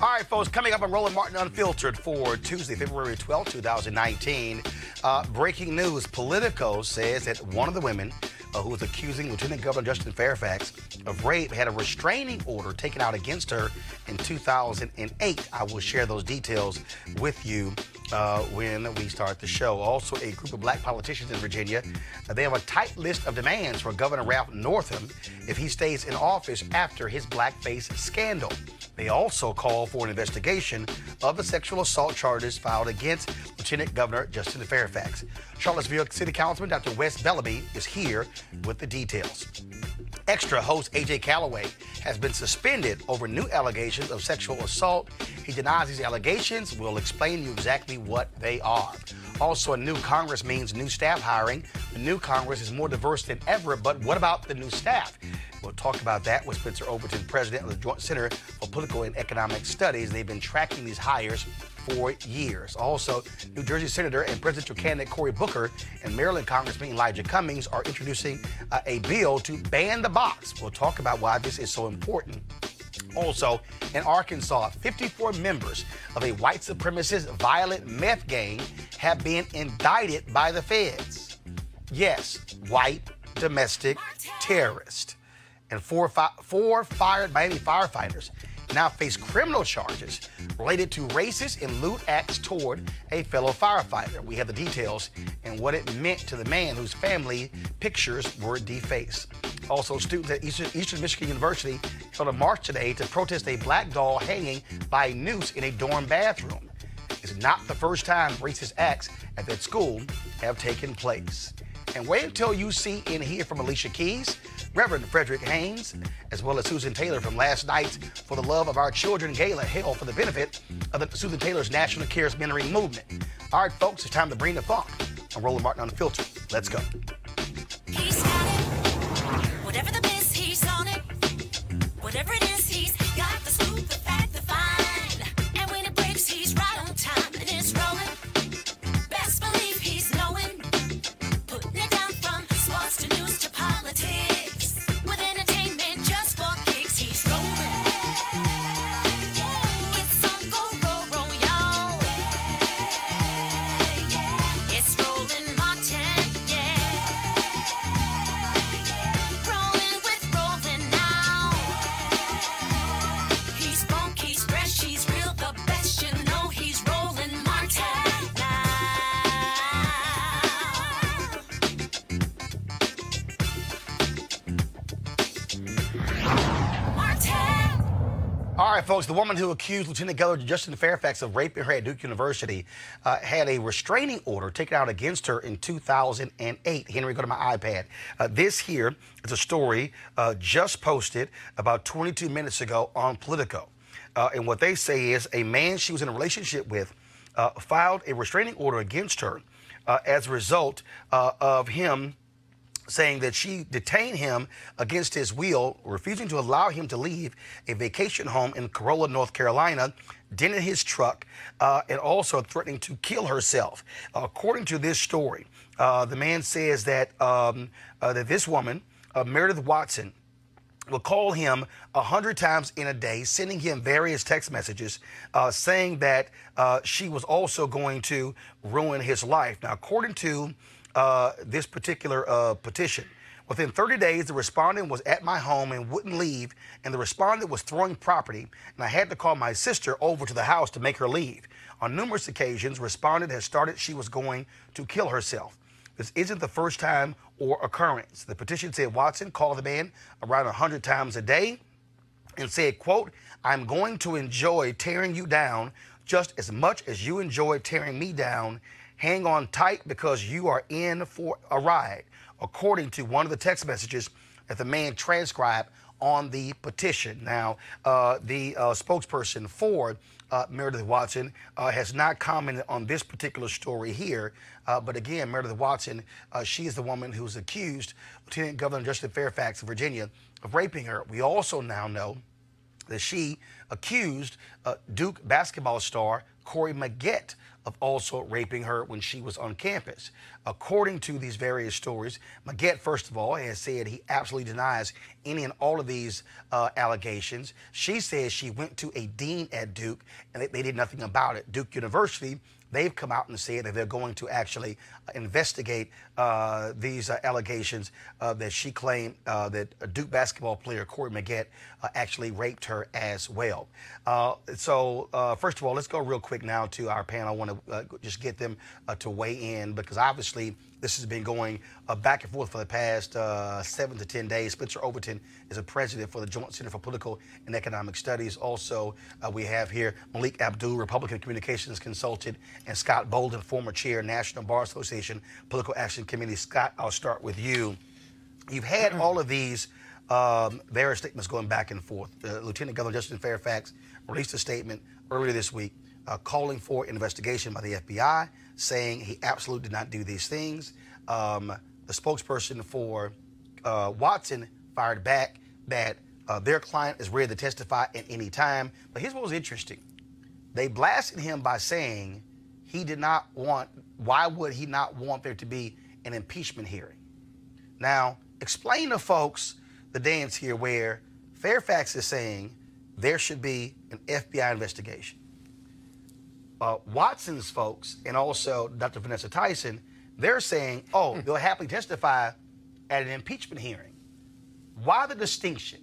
All right, folks, coming up on Roland Martin Unfiltered for Tuesday, February 12, 2019. Breaking news, Politico says that one of the women who was accusing Lieutenant Governor Justin Fairfax of rape had a restraining order taken out against her in 2008. I will share those details with you when we start the show. Also, a group of black politicians in Virginia, they have a tight list of demands for Governor Ralph Northam if he stays in office after his blackface scandal. They also call for an investigation of the sexual assault charges filed against Lieutenant Governor Justin Fairfax. Charlottesville City Councilman Dr. Wes Bellamy is here with the details. Extra host AJ Calloway has been suspended over new allegations of sexual assault. He denies these allegations. We'll explain to you exactly what they are. Also, a new Congress means new staff hiring. The new Congress is more diverse than ever, but what about the new staff? We'll talk about that with Spencer Overton, president of the Joint Center for Political and Economic Studies. They've been tracking these hires for years. Also, New Jersey Senator and presidential candidate Cory Booker and Maryland Congressman Elijah Cummings are introducing a bill to ban the box. We'll talk about why this is so important. Also, in Arkansas, 54 members of a white supremacist violent meth gang have been indicted by the feds. Yes, white domestic terrorists. And four Miami firefighters now face criminal charges related to racist and lewd acts toward a fellow firefighter. We have the details and what it meant to the man whose family pictures were defaced. Also, students at Eastern Michigan University held a march today to protest a black doll hanging by a noose in a dorm bathroom. It's not the first time racist acts at that school have taken place. And wait until you see and hear from Alicia Keys, Reverend Frederick Haynes, as well as Susan Taylor from last night's For the Love of Our Children Gala held for the benefit of the Susan Taylor's National Cares Mentoring Movement. All right, folks, it's time to bring the funk. I'm Roland Martin Unfiltered. Let's go. He's got it. Whatever the biz, he's on it. Whatever it is, he's got the scoop, the fact, the fine. And when it breaks, he's right on time and it's rolling. Best believe he's knowing. Putting it down from sports to news to politics. With entertainment just for kicks, he's rolling. It's on go, y'all. It's Roland Martin, yeah. Rolling with Roland now. He's funky, he's fresh, he's real, the best, you know he's Roland Martin now. Martin! All right, folks, the woman who accused Lieutenant Governor Justin Fairfax of raping her at Duke University had a restraining order taken out against her in 2008. Henry, go to my iPad. This here is a story just posted about 22 minutes ago on Politico. And what they say is a man she was in a relationship with filed a restraining order against her as a result of him saying that she detained him against his will, refusing to allow him to leave a vacation home in Corolla, North Carolina, dented his truck, and also threatening to kill herself. According to this story, the man says that, that this woman, Meredith Watson, will call him 100 times in a day, sending him various text messages saying that she was also going to ruin his life. Now, according to this particular petition, within 30 days, the respondent was at my home and wouldn't leave, and the respondent was throwing property, and I had to call my sister over to the house to make her leave. On numerous occasions, respondent has started she was going to kill herself. This isn't the first time or occurrence. The petition said Watson called the man around 100 times a day and said, quote, "I'm going to enjoy tearing you down just as much as you enjoy tearing me down. Hang on tight because you are in for a ride," according to one of the text messages that the man transcribed on the petition. Now, the spokesperson for Meredith Watson has not commented on this particular story here. But again, Meredith Watson, she is the woman who's accused Lieutenant Governor Justin Fairfax of Virginia of raping her. We also now know that she accused Duke basketball star Corey Maggette of also raping her when she was on campus. According to these various stories, Maggette, first of all, has said he absolutely denies any and all of these allegations. She says she went to a dean at Duke and they did nothing about it. Duke University, they've come out and said that they're going to actually investigate these allegations that she claimed that a Duke basketball player, Corey Maggette, actually raped her as well. So first of all, let's go real quick now to our panel. I want to just get them to weigh in because obviously this has been going back and forth for the past 7 to 10 days. Spencer Overton is a president for the Joint Center for Political and Economic Studies. Also, we have here Malik Abdul, Republican Communications Consultant, and Scott Bolden, former chair, National Bar Association Political Action Committee. Scott, I'll start with you. You've had all of these various statements going back and forth. Lieutenant Governor Justin Fairfax released a statement earlier this week calling for an investigation by the FBI, saying he absolutely did not do these things. The spokesperson for Watson fired back that their client is ready to testify at any time. But here's what was interesting. They blasted him by saying he did not want, why would he not want there to be an impeachment hearing? Now, explain to folks the dance here where Fairfax is saying there should be an FBI investigation. Watson's folks and also Dr. Vanessa Tyson, they're saying, oh, they'll happily testify at an impeachment hearing. Why the distinction?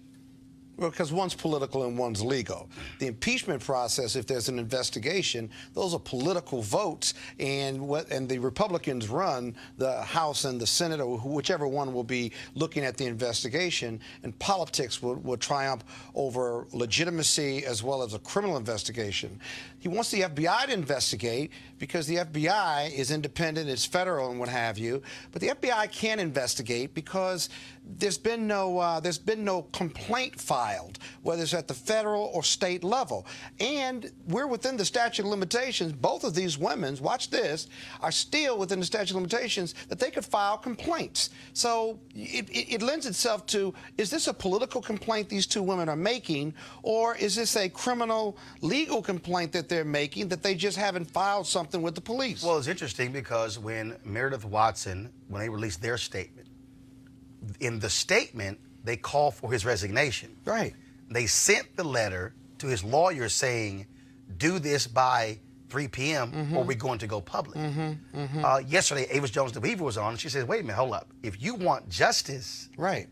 Well, because one's political and one's legal. The impeachment process, if there's an investigation, those are political votes, and the Republicans run the House and the Senate, or whichever one will be looking at the investigation, and politics will triumph over legitimacy as well as a criminal investigation. He wants the FBI to investigate because the FBI is independent, it's federal and what have you, but the FBI can't investigate because there's been no complaint filed, whether it's at the federal or state level. And we're within the statute of limitations. Both of these women, watch this, are still within the statute of limitations that they could file complaints. So it lends itself to, is this a political complaint these two women are making, or is this a criminal legal complaint that they're making that they just haven't filed something with the police? Well, it's interesting because when Meredith Watson, when they released their statement, in the statement, they called for his resignation. Right. They sent the letter to his lawyer saying, do this by 3 p.m. or we're going to go public. Yesterday, Avis Jones-DeWeaver was on, and she said, wait a minute, hold up. If you want justice, right,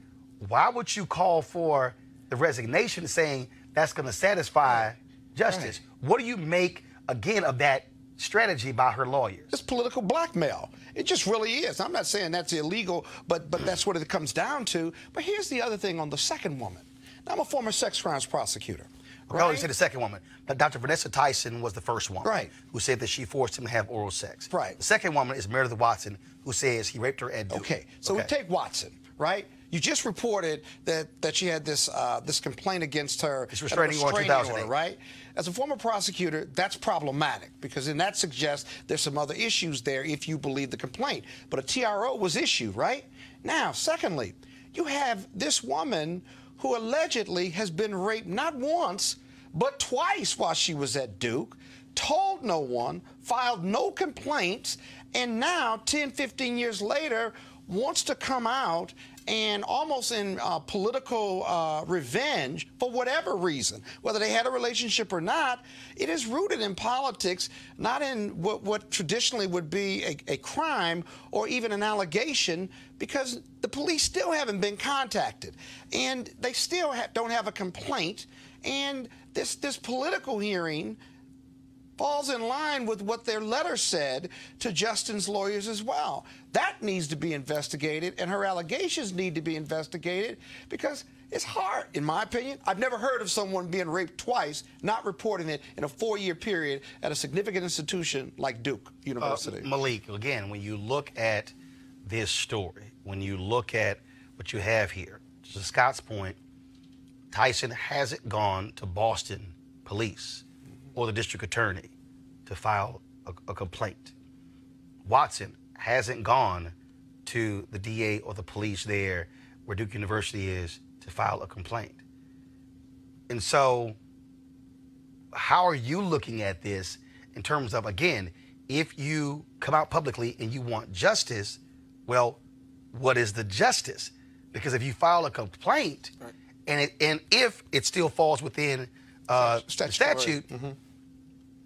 why would you call for the resignation saying that's going to satisfy justice? Right. What do you make, again, of that strategy by her lawyers? It's political blackmail. It just really is. I'm not saying that's illegal, but that's what it comes down to. But here's the other thing on the second woman. Now, I'm a former sex crimes prosecutor. Right? Oh, you said the second woman. But Dr. Vanessa Tyson was the first one. Right. Who said that she forced him to have oral sex. Right. The second woman is Meredith Watson, who says he raped her at Duke. Okay. So we take Watson, right? You just reported that she had this complaint against her. This restraining order, 2008. Right? As a former prosecutor, that's problematic because then that suggests there's some other issues there if you believe the complaint. But a TRO was issued, right? Now, secondly, you have this woman who allegedly has been raped not once, but twice while she was at Duke, told no one, filed no complaints, and now, 10, 15 years later, wants to come out and almost in political revenge for whatever reason, whether they had a relationship or not. It is rooted in politics, not in what traditionally would be a crime or even an allegation, because the police still haven't been contacted and they still don't have a complaint. And this political hearing falls in line with what their letter said to Justin's lawyers as well. That needs to be investigated, and her allegations need to be investigated, because it's hard, in my opinion. I've never heard of someone being raped twice, not reporting it in a 4-year period at a significant institution like Duke University. Malik, again, when you look at this story, when you look at what you have here, to Scott's point, Tyson hasn't gone to Boston police or the district attorney to file a complaint. Watson hasn't gone to the DA or the police there where Duke University is to file a complaint. And so how are you looking at this in terms of, again, if you come out publicly and you want justice, well, what is the justice? Because if you file a complaint, right, and if it still falls within the statute,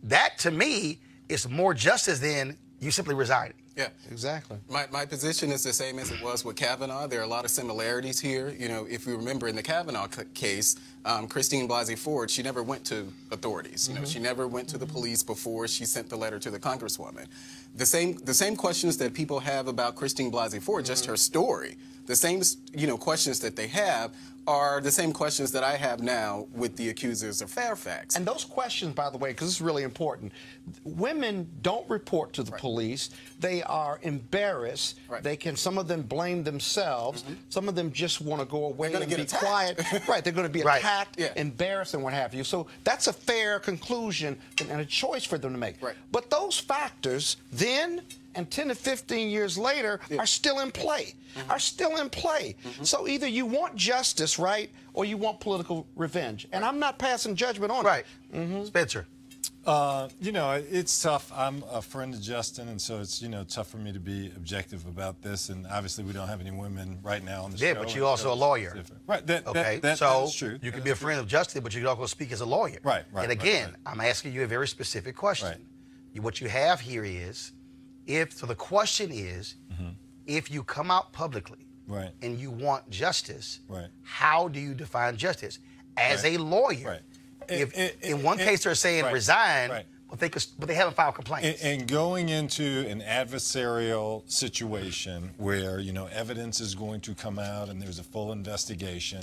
that to me is more justice than you simply resigning. Yeah, exactly. My position is the same as it was with Kavanaugh. There are a lot of similarities here. You know, if you remember in the Kavanaugh case, Christine Blasey Ford, she never went to authorities. You know, she never went to the police before she sent the letter to the Congresswoman. The same questions that people have about Christine Blasey Ford, just her story, the same questions that they have are the same questions that I have now with the accusers of Fairfax. And those questions, by the way, because this is really important, women don't report to the police. They are embarrassed. They can, some of them blame themselves. Some of them just want to go away and be quiet. Right, they're going to be attacked, embarrassed, and what have you. So that's a fair conclusion and a choice for them to make. But those factors then and 10 to 15 years later are still in play, So either you want justice, right, or you want political revenge. And I'm not passing judgment on it. Right. Spencer. You know, it's tough. I'm a friend of Justin, and so it's, you know, tough for me to be objective about this. And obviously, we don't have any women right now on the show. Yeah, but you're also a lawyer. Right. That so is true. You can be a friend of Justin, but you can also speak as a lawyer. Right. And again, I'm asking you a very specific question. Right. What you have here is, the question is, if you come out publicly and you want justice, how do you define justice? As a lawyer, if in one case they're saying resign, but they haven't filed complaints. And going into an adversarial situation where, you know, evidence is going to come out and there's a full investigation,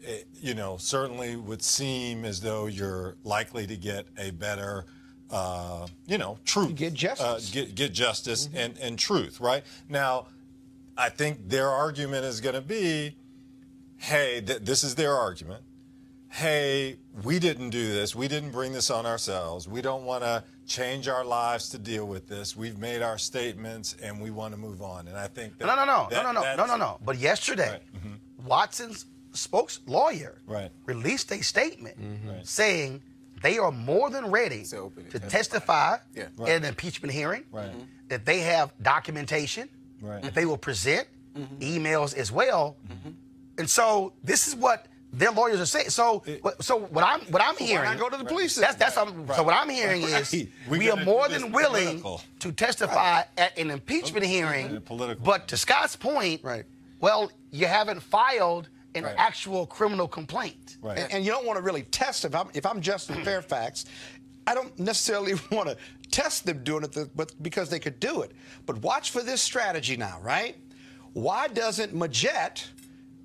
it, you know, certainly would seem as though you're likely to get a better you know, truth. Get justice. Get justice and truth, right? Now, I think their argument is going to be, hey, this is their argument. Hey, we didn't do this. We didn't bring this on ourselves. We don't want to change our lives to deal with this. We've made our statements and we want to move on. And I think that no. But yesterday, Watson's lawyer released a statement saying they are more than ready to testify in an impeachment hearing, that they have documentation, that they will present emails as well. And so this is what their lawyers are saying. So what I'm hearing, why not go to the police? So what I'm hearing is we are more than willing to testify at an impeachment hearing. But to Scott's point, well, you haven't filed an actual criminal complaint. And you don't want to really test if I'm Justin Fairfax. I don't necessarily want to test them doing it, but because they could do it. But watch for this strategy now, right? Why doesn't Majette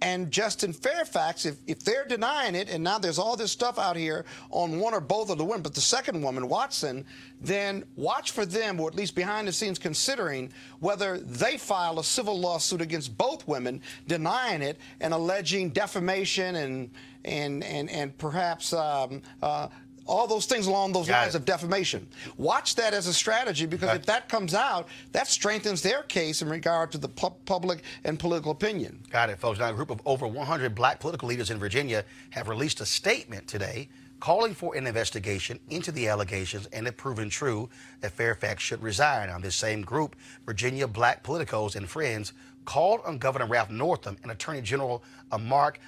and Justin Fairfax, if they're denying it, and now there's all this stuff out here on one or both of the women, but the second woman, Watson, then watch for them, or at least behind the scenes considering whether they file a civil lawsuit against both women, denying it and alleging defamation and perhaps all those things along those lines of defamation. Watch that as a strategy, because if that comes out, that strengthens their case in regard to the public and political opinion. Got it, folks. Now, a group of over 100 black political leaders in Virginia have released a statement today calling for an investigation into the allegations and if proven true that Fairfax should resign. On this same group, Virginia black politicos and friends called on Governor Ralph Northam and Attorney General Mark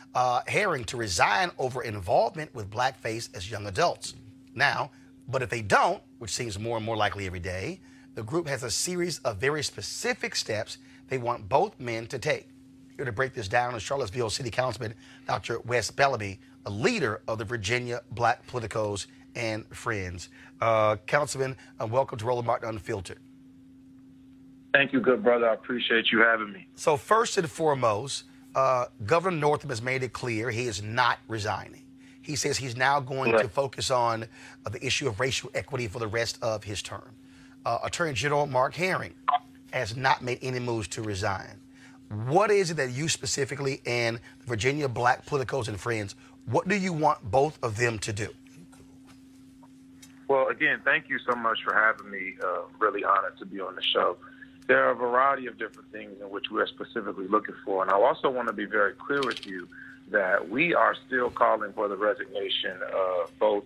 Herring to resign over involvement with blackface as young adults. Now, but if they don't, which seems more and more likely every day, the group has a series of very specific steps they want both men to take. Here to break this down is Charlottesville City Councilman Dr. Wes Bellamy, a leader of the Virginia Black Politicos and Friends. Councilman, welcome to Roland Martin Unfiltered. Thank you, good brother. I appreciate you having me. So first and foremost, Governor Northam has made it clear he is not resigning. He says he's now going to focus on the issue of racial equity for the rest of his term. Attorney General Mark Herring has not made any moves to resign. What is it that you specifically and the Virginia Black Politicos and Friends, what do you want both of them to do? Well, again, thank you so much for having me. Really honored to be on the show. There are a variety of different things in which we are specifically looking for. And I also want to be very clear with you that we are still calling for the resignation of both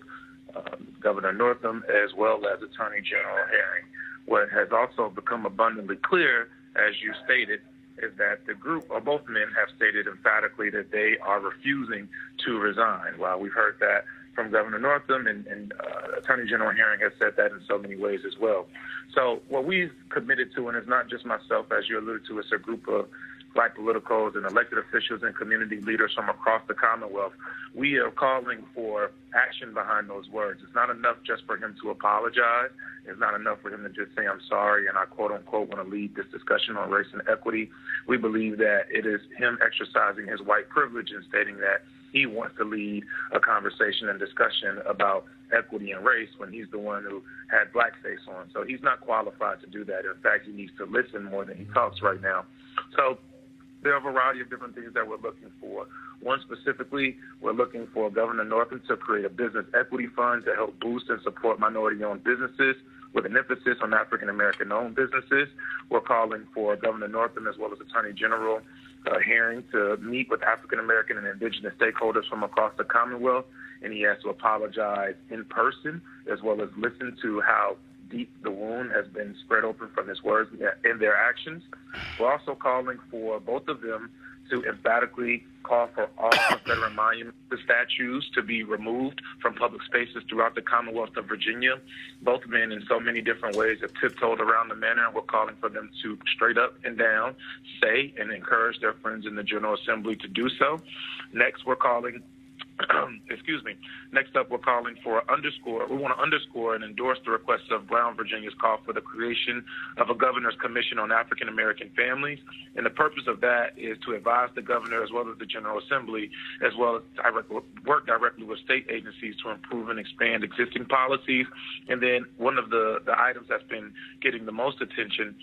Governor Northam as well as Attorney General Herring. What has also become abundantly clear, as you stated, is that the group, or both men, have stated emphatically that they are refusing to resign. While we've heard that from Governor Northam and Attorney General Herring has said that in so many ways as well. So what we've committed to, and it's not just myself, as you alluded to, it's a group of black politicos and elected officials and community leaders from across the Commonwealth. We are calling for action behind those words. It's not enough just for him to apologize. It's not enough for him to just say, I'm sorry, and I quote-unquote want to lead this discussion on race and equity. We believe that it is him exercising his white privilege and stating that he wants to lead a conversation and discussion about equity and race when he's the one who had blackface on. So he's not qualified to do that. In fact, he needs to listen more than he talks right now. So there are a variety of different things that we're looking for. One specifically, we're looking for Governor Northam to create a business equity fund to help boost and support minority-owned businesses with an emphasis on African-American-owned businesses. We're calling for Governor Northam as well as Attorney General hearing to meet with African-American and indigenous stakeholders from across the Commonwealth, and he has to apologize in person as well as listen to how deep the wound has been spread open from his words and their actions. We're also calling for both of them to emphatically call for all Confederate monuments, the statues, to be removed from public spaces throughout the Commonwealth of Virginia. Both men, in so many different ways, have tiptoed around the matter, and we're calling for them to straight up and down say and encourage their friends in the General Assembly to do so. Next, we're calling excuse me. Next up, we're calling for we want to underscore and endorse the request of Brown, Virginia's call for the creation of a governor's commission on African-American families. And the purpose of that is to advise the governor as well as the General Assembly, as well as work directly with state agencies to improve and expand existing policies. And then one of the items that's been getting the most attention,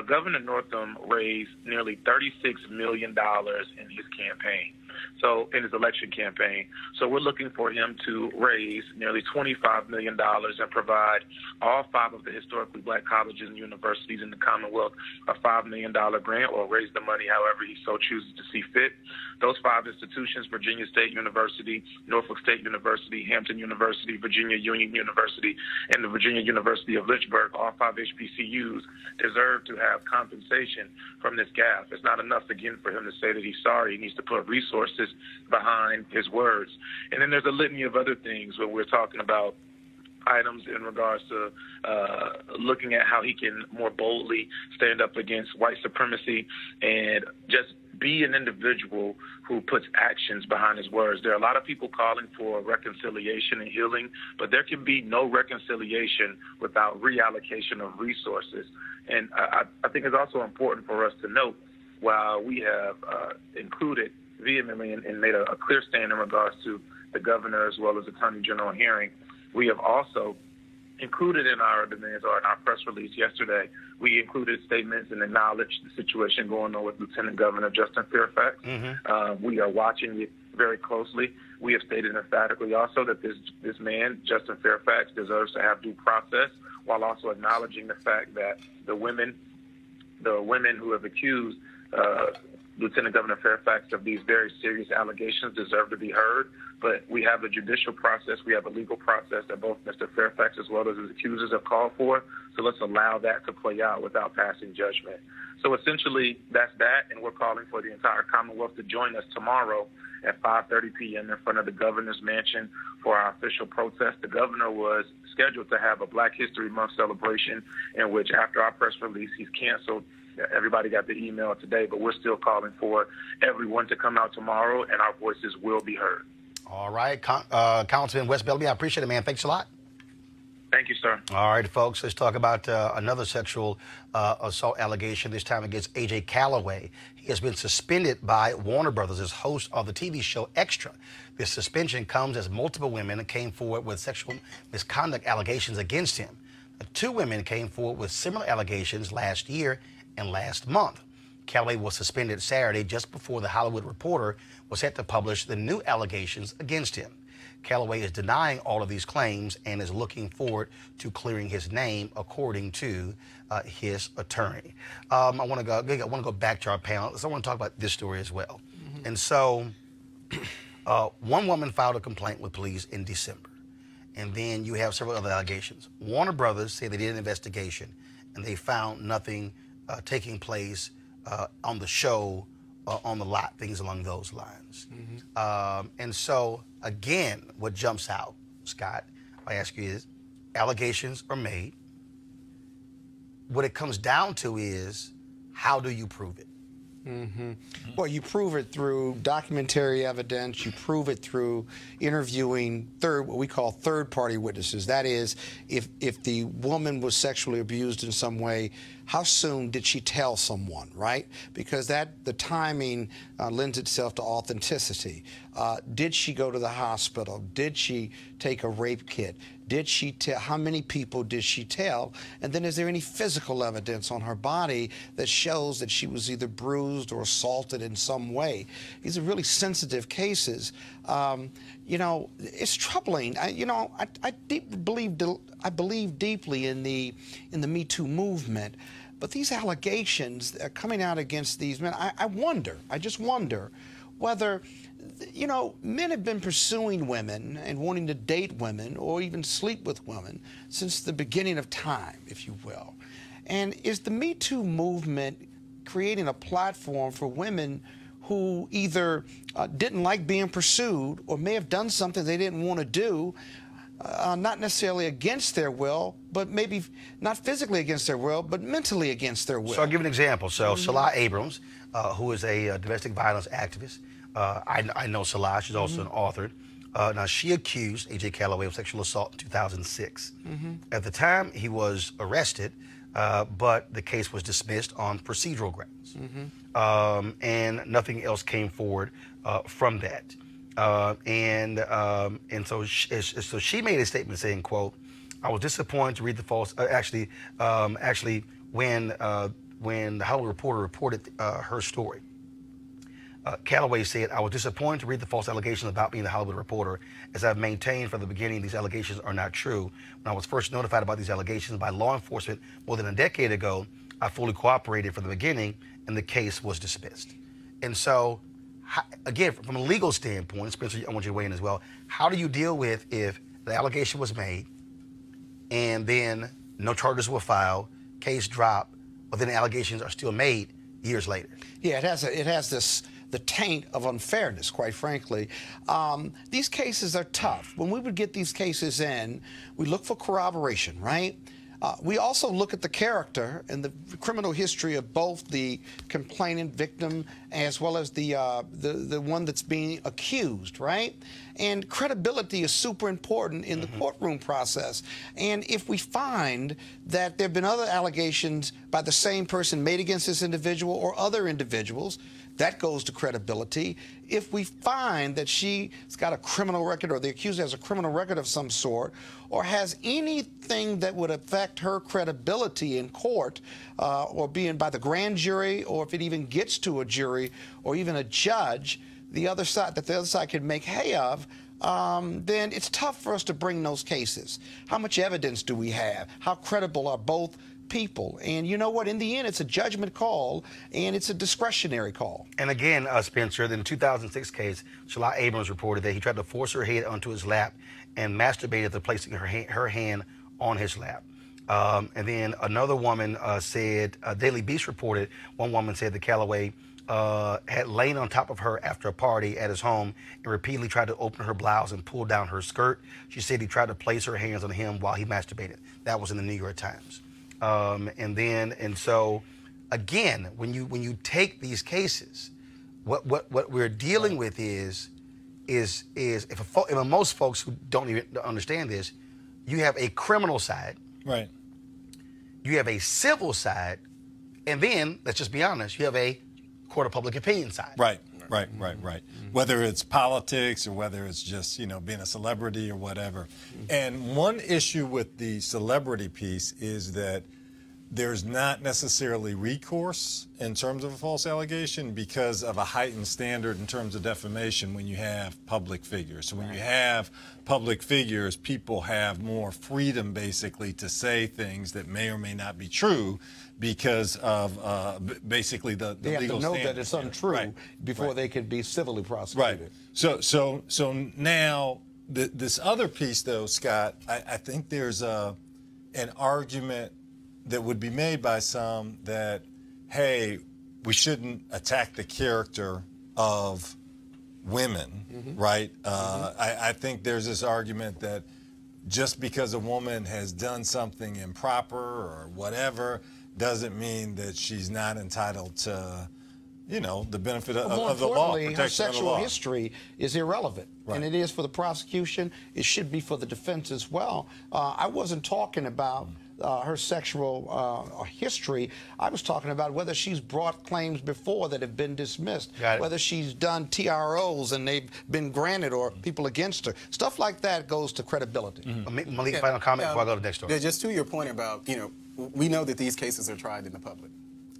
Governor Northam raised nearly $36 million in his campaign. So in his election campaign. So we're looking for him to raise nearly $25 million and provide all 5 of the historically black colleges and universities in the Commonwealth a $5 million grant, or raise the money however he so chooses to see fit. Those 5 institutions, Virginia State University, Norfolk State University, Hampton University, Virginia Union University, and the Virginia University of Lynchburg, all 5 HBCUs, deserve to have compensation from this gap. It's not enough, again, for him to say that he's sorry. He needs to put resources behind his words. And then there's a litany of other things where we're talking about items in regards to looking at how he can more boldly stand up against white supremacy and just be an individual who puts actions behind his words. There are a lot of people calling for reconciliation and healing, but there can be no reconciliation without reallocation of resources. And I think it's also important for us to note, while we have included vehemently and made a clear stand in regards to the governor as well as Attorney General hearing, we have also included in our demands, or in our press release yesterday, we included statements and acknowledged the situation going on with Lieutenant Governor Justin Fairfax. We are watching it very closely. We have stated emphatically also that this man, Justin Fairfax, deserves to have due process, while also acknowledging the fact that the women who have accused Lieutenant Governor Fairfax of these very serious allegations deserve to be heard. But we have a judicial process, we have a legal process that both Mr. Fairfax as well as his accusers have called for. So let's allow that to play out without passing judgment. So essentially, that's that, and we're calling for the entire Commonwealth to join us tomorrow at 5:30 p.m. in front of the governor's mansion for our official protest. The governor was scheduled to have a Black History Month celebration, in which after our press release, he's canceled. Everybody got the email today, but we're still calling for everyone to come out tomorrow, and our voices will be heard. All right, Councilman West Bellamy, I appreciate it, man. Thanks a lot. Thank you, sir. All right, folks, let's talk about another sexual assault allegation, this time against AJ Calloway. He has been suspended by Warner Brothers as host of the TV show Extra. This suspension comes as multiple women came forward with sexual misconduct allegations against him. 2 women came forward with similar allegations last year and last month. Calloway was suspended Saturday just before The Hollywood Reporter was set to publish the new allegations against him. Calloway is denying all of these claims and is looking forward to clearing his name, according to his attorney. I want to go back to our panel. So I want to talk about this story as well. And so, one woman filed a complaint with police in December, and then you have several other allegations. Warner Brothers say they did an investigation, and they found nothing taking place on the show, on the lot, things along those lines. And so, again, what jumps out, Scott, I ask you is, allegations are made. What it comes down to is, how do you prove it? Well, you prove it through documentary evidence. You prove it through interviewing what we call third-party witnesses. That is, if the woman was sexually abused in some way, how soon did she tell someone, right? Because the timing lends itself to authenticity. Did she go to the hospital? Did she take a rape kit? Did she tell? How many people did she tell? And then is there any physical evidence on her body that shows that she was either bruised or assaulted in some way? These are really sensitive cases. You know, it's troubling. I believe deeply in the Me Too movement, but these allegations that are coming out against these men, I just wonder whether, you know, men have been pursuing women and wanting to date women or even sleep with women since the beginning of time, if you will. And is the Me Too movement creating a platform for women who either didn't like being pursued or may have done something they didn't want to do, not necessarily against their will, but maybe not physically against their will, but mentally against their will? So I'll give an example. So Salah Abrams, who is a domestic violence activist, I know Salah. She's also an author. Now, she accused AJ Calloway of sexual assault in 2006. At the time, he was arrested, but the case was dismissed on procedural grounds. And nothing else came forward from that. And so she made a statement saying, quote, "I was disappointed to read the false." When the Hollywood Reporter reported her story, Calloway said, "I was disappointed to read the false allegations about me in the Hollywood Reporter. As I've maintained from the beginning, these allegations are not true. When I was first notified about these allegations by law enforcement more than a decade ago, I fully cooperated from the beginning, and the case was dismissed." And so, again, from a legal standpoint, Spencer, I want you to weigh in as well. How do you deal with if the allegation was made and then no charges were filed, case dropped, but then the allegations are still made years later? Yeah, it has the taint of unfairness, quite frankly. These cases are tough. When we would get these cases in, we look for corroboration, right? We also look at the character and the criminal history of both the complainant victim as well as the one that's being accused, right? And credibility is super important in the courtroom process. And if we find that there have been other allegations by the same person made against this individual or other individuals, that goes to credibility. If we find that she's got a criminal record or the accuser has a criminal record of some sort or has anything that would affect her credibility in court or being by the grand jury, or if it even gets to a jury or even a judge, the other side can make hay of, then it's tough for us to bring those cases. How much evidence do we have? How credible are both people? And you know what? In the end, it's a judgment call, and it's a discretionary call. And again, Spencer, in the 2006 case, Salah Abrams reported that he tried to force her head onto his lap and masturbated after placing her hand on his lap. And then another woman said, Daily Beast reported, one woman said that Calloway had lain on top of her after a party at his home and repeatedly tried to open her blouse and pull down her skirt. She said he tried to place her hands on him while he masturbated. That was in the New York Times. And so, again, when you take these cases, what we're dealing with is if most folks who don't even understand this, you have a criminal side, Right. you have a civil side, and then let's just be honest, you have a court of public opinion side. Right. Whether it's politics or whether it's just, being a celebrity or whatever. And one issue with the celebrity piece is that there's not necessarily recourse in terms of a false allegation because of a heightened standard in terms of defamation when you have public figures. So when you have public figures, people have more freedom basically to say things that may or may not be true because of basically the legal standard. They have to know that it's untrue before they can be civilly prosecuted. Right. So now this other piece, though, Scott, I think there's an argument that would be made by some that, hey, we shouldn't attack the character of women, right? I think there's this argument that just because a woman has done something improper or whatever doesn't mean that she's not entitled to, the benefit of the law, protection her of the sexual law. history is irrelevant, and it is for the prosecution. It should be for the defense as well. I wasn't talking about her sexual history. I was talking about whether she's brought claims before that have been dismissed, whether she's done TROs and they've been granted, or people against her. Stuff like that goes to credibility. Malik, final comment before I go to the next story. Just to your point about, we know that these cases are tried in the public.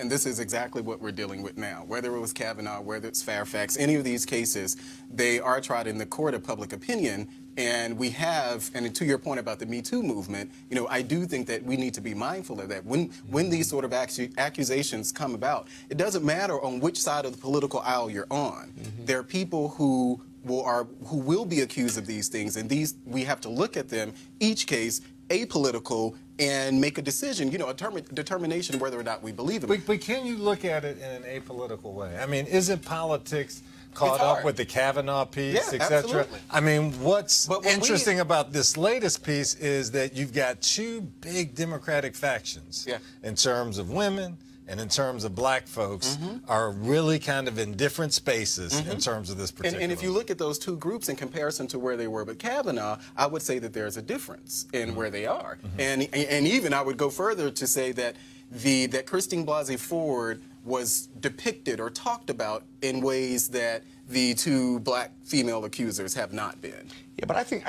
And this is exactly what we're dealing with now. Whether it was Kavanaugh, whether it's Fairfax, any of these cases, they are tried in the court of public opinion. And we have, and to your point about the Me Too movement, I do think that we need to be mindful of that. When these sort of accusations come about, it doesn't matter on which side of the political aisle you're on. There are people who will be accused of these things, and we have to look at them, each case, apolitical, and make a decision, a determination whether or not we believe it. But can you look at it in an apolitical way? I mean, isn't politics caught up with the Kavanaugh piece, et cetera? I mean, what's interesting about this latest piece is that you've got two big Democratic factions in terms of women and in terms of black folks are really kind of in different spaces in terms of this particular. And if you look at those two groups in comparison to where they were with Kavanaugh, I would say that there's a difference in where they are. And even I would go further to say that that Christine Blasey Ford was depicted or talked about in ways that the two black female accusers have not been. Yeah, but I think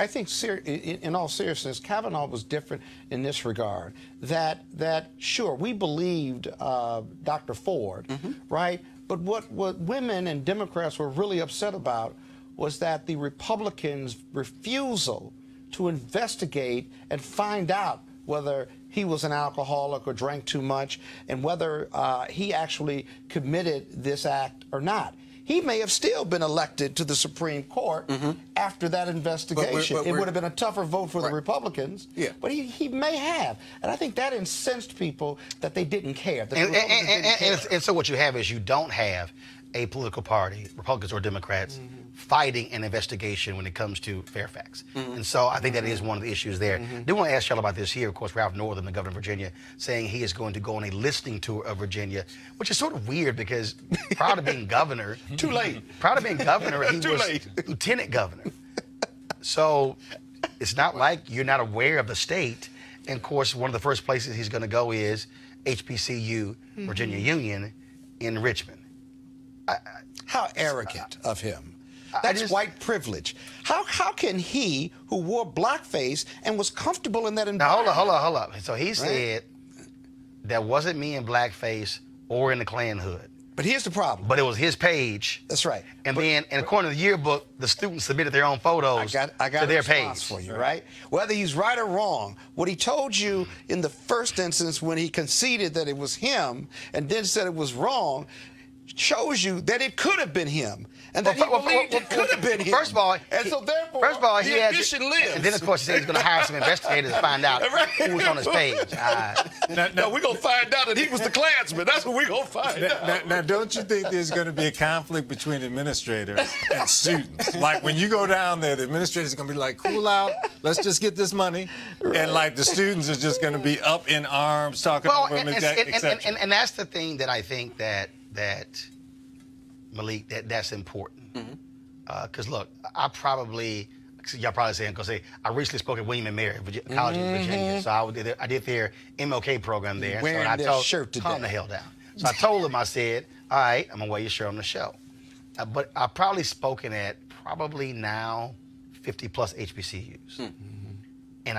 in all seriousness, Kavanaugh was different in this regard. That sure, we believed Dr. Ford, right? But what women and Democrats were really upset about was that the Republicans' refusal to investigate and find out whether he was an alcoholic or drank too much, and whether he actually committed this act or not. He may have still been elected to the Supreme Court after that investigation. It would have been a tougher vote for the Republicans, but he may have. And I think that incensed people that they didn't care. And so what you have is you don't have a political party, Republicans or Democrats, fighting an investigation when it comes to Fairfax. And so I think that is one of the issues there. I do want to ask y'all about this here. Of course, Ralph Northam, the governor of Virginia, saying he is going to go on a listening tour of Virginia, which is sort of weird because prior to being governor, prior to being governor, he was lieutenant governor. So it's not like you're not aware of the state. And of course, one of the first places he's going to go is HBC-You, Virginia Union, in Richmond. How arrogant of him. That's white privilege. How can he, who wore blackface and was comfortable in that environment... Now, hold up. So he said that wasn't me in blackface or in the Klan hood. But here's the problem. But it was his page. That's right. And then, according to the yearbook, the students submitted their own photos to their page. For you, right? Whether he's right or wrong, what he told you in the first instance when he conceded that it was him and then said it was wrong shows you that it could have been him, and that he believed it could have been him. First of all, and so therefore, he had lives. And then, of course, he said he's going to hire some investigators to find out who was on his page. Now we're going to find out that he was the Klansman. That's what we're going to find out. Now, don't you think there's going to be a conflict between administrators and students? Like, when you go down there, the administrators are going to be like, cool out, let's just get this money. And, like, the students are just going to be up in arms talking over him, etc. And that's the thing that I think that Malik, that's important. Because look, y'all probably saying, because I recently spoke at William & Mary College in Virginia, so I did their MLK program there. Wearing so I told shirt today. Calm the hell down. So I told him, I said, all right, I'm gonna wear your shirt on the show. But I've probably spoken at now 50 plus HBCUs, and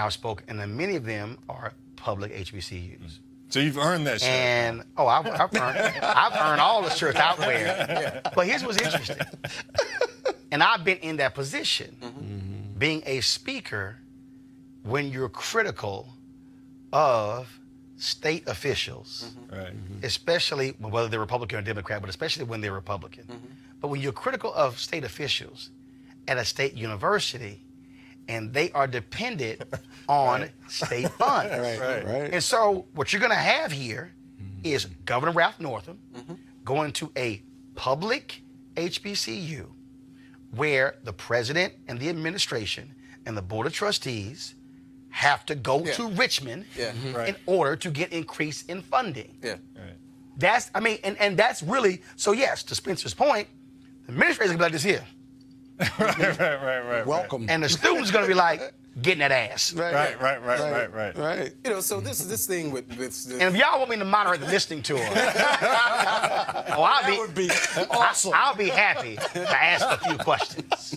and many of them are public HBCUs. So you've earned that shirt. And I've earned all the shirts out there. But here's what's interesting. And I've been in that position, being a speaker, when you're critical of state officials, especially whether they're Republican or Democrat, but especially when they're Republican. But when you're critical of state officials at a state university, and they are dependent on state funds. And so what you're going to have here is Governor Ralph Northam going to a public HBCU where the president and the administration and the board of trustees have to go to Richmond in order to get increase in funding. That's, and that's really, so yes, to Spencer's point, the administration's going to be like this here. Welcome. And the student's going to be like, getting that ass. Right. You know, so this thing with And if y'all want me to moderate the listening tour, That would be awesome. I'll be happy to ask a few questions.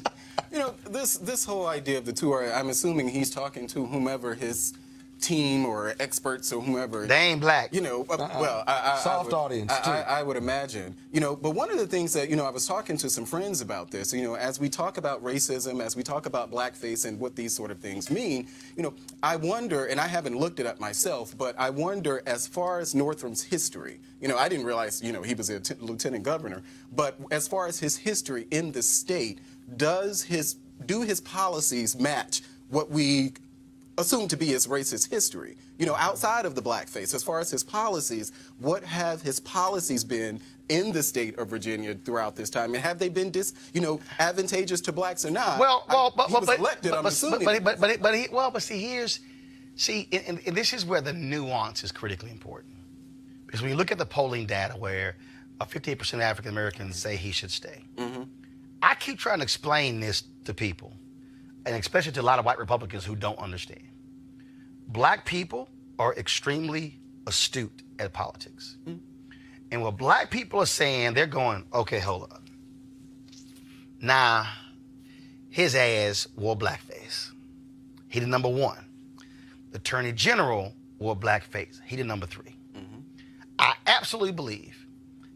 you know, this whole idea of the tour, I'm assuming he's talking to whomever his team or experts or whomever. They ain't black. You know, well, Soft audience, too. I would imagine. You know, but one of the things that, you know, I was talking to some friends about this, you know, as we talk about racism, as we talk about blackface and what these sort of things mean, you know, I wonder, and I haven't looked it up myself, but I wonder as far as Northam's history, you know, I didn't realize, you know, he was a lieutenant governor, but as far as his history in the state, do his policies match what we assumed to be his racist history? You know, outside of the blackface, as far as his policies, what have his policies been in the state of Virginia throughout this time, and have they been advantageous to blacks or not? He was elected, I'm assuming. And this is where the nuance is critically important, because when you look at the polling data, where 58% of African Americans say he should stay, I keep trying to explain this to people, and especially to a lot of white Republicans who don't understand. Black people are extremely astute at politics. And what black people are saying, they're going, okay, hold up. Nah, his ass wore blackface. He the number one. The Attorney General wore blackface. He the number three. I absolutely believe,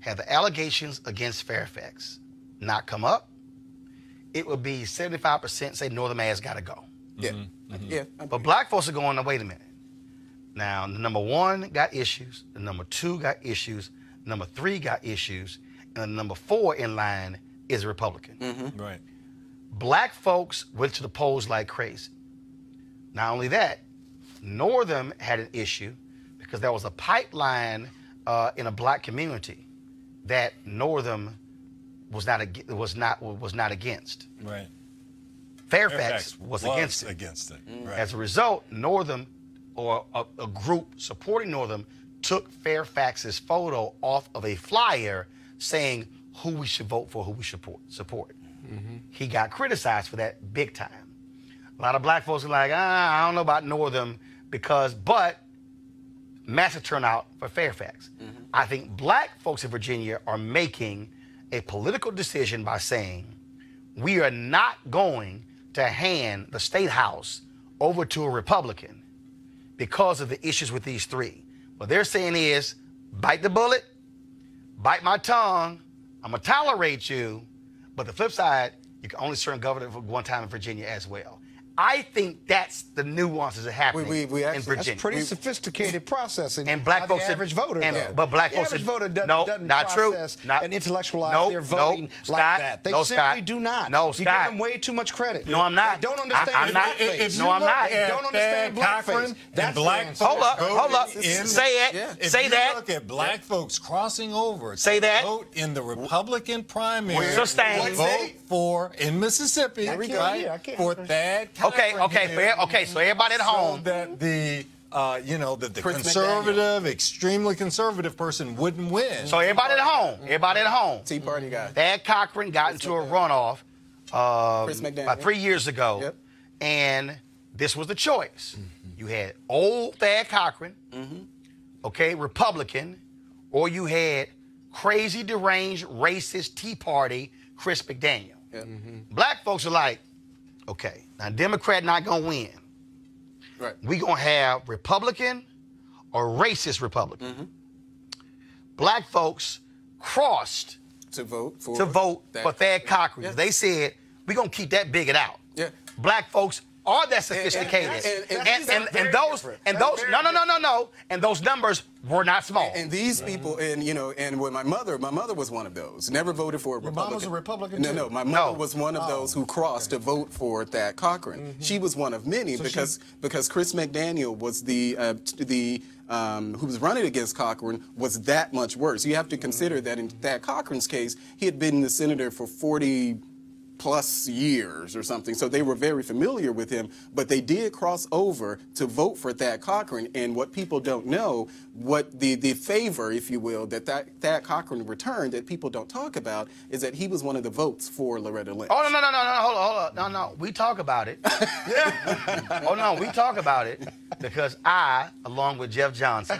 had the allegations against Fairfax not come up, it would be 75% say Northam ass gotta go. Yeah. But black folks are going, now, wait a minute. Now, the number one got issues, the number two got issues, number three got issues, and the number four in line is a Republican. Right. Black folks went to the polls like crazy. Not only that, Northam had an issue because there was a pipeline in a black community that Northam was not against. Right. Fairfax was against it. Right. As a result, Northam, or a group supporting Northam, took Fairfax's photo off of a flyer saying who we should vote for, who we should support. He got criticized for that big time. A lot of black folks are like, I don't know about Northam but massive turnout for Fairfax. I think black folks in Virginia are making a political decision by saying, we are not going to hand the state house over to a Republican because of the issues with these three. What they're saying is, bite the bullet, bite my tongue, I'm gonna tolerate you, but the flip side, you can only serve governor for one time in Virginia as well. I think that's the nuances that happen in Virginia. That's a pretty sophisticated processing. And black folks, the average voter, but black folks, average voter doesn't not true. process and intellectualize their voting like that. They simply do not. No, you Scott. give them way too much credit. No, I'm not. They don't understand I'm not. blackface. No, I'm not. They don't understand blackface. That's black the folks. Hold up. Say it. If Say you that. look at black folks crossing over Say to that. vote in the Republican primary, Sustain. vote for in Mississippi, for Thad Cochran. Okay, so everybody at home. So that the that the Chris conservative, extremely conservative person wouldn't win. So everybody at home. Tea Party guy. Thad Cochran got into a runoff Chris McDaniel. about 3 years ago, and this was the choice. You had old Thad Cochran, Republican, or you had crazy, deranged, racist Tea Party Chris McDaniel. Black folks are like, okay, now Democrat not gonna win. Right. We gonna have Republican or racist Republican. Black folks crossed To vote for Thad Cochran. They said we gonna keep that bigot out. Black folks are that sophisticated, and those numbers were not small. And these people, and when my mother was one of those. Never voted for a Republican. Your mom was a Republican No, too? no, my mother was one of those who crossed to vote for Thad Cochran. She was one of many because Chris McDaniel was who was running against Cochran was that much worse. You have to consider that in Thad Cochran's case, he had been the senator for 40 plus years or something, so they were very familiar with him, but they did cross over to vote for Thad Cochran. And what people don't know, what the favor, if you will, that Thad Cochran returned that people don't talk about is that he was one of the votes for Loretta Lynch. Oh, no, hold on. No, we talk about it. Oh, no, we talk about it because I, along with Jeff Johnson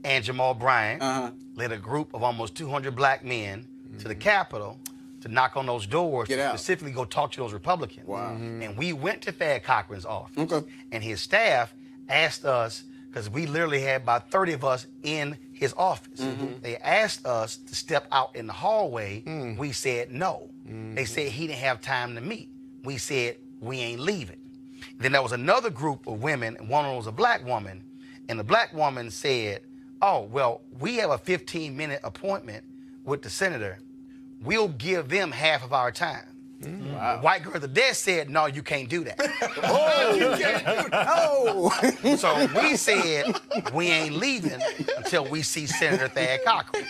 and Jamal Bryant, led a group of almost 200 black men to the Capitol to knock on those doors to specifically go talk to those Republicans. Wow. And we went to Thad Cochran's office. And his staff asked us, because we literally had about 30 of us in his office. They asked us to step out in the hallway. We said no. They said he didn't have time to meet. We said we ain't leaving. Then there was another group of women, and one of them was a black woman, and the black woman said, oh, well, we have a 15-minute appointment with the senator. We'll give them half of our time. Wow. The white girl at the desk said, no, you can't do that. You can't do that. No. So we said, we ain't leaving until we see Senator Thad Cochran.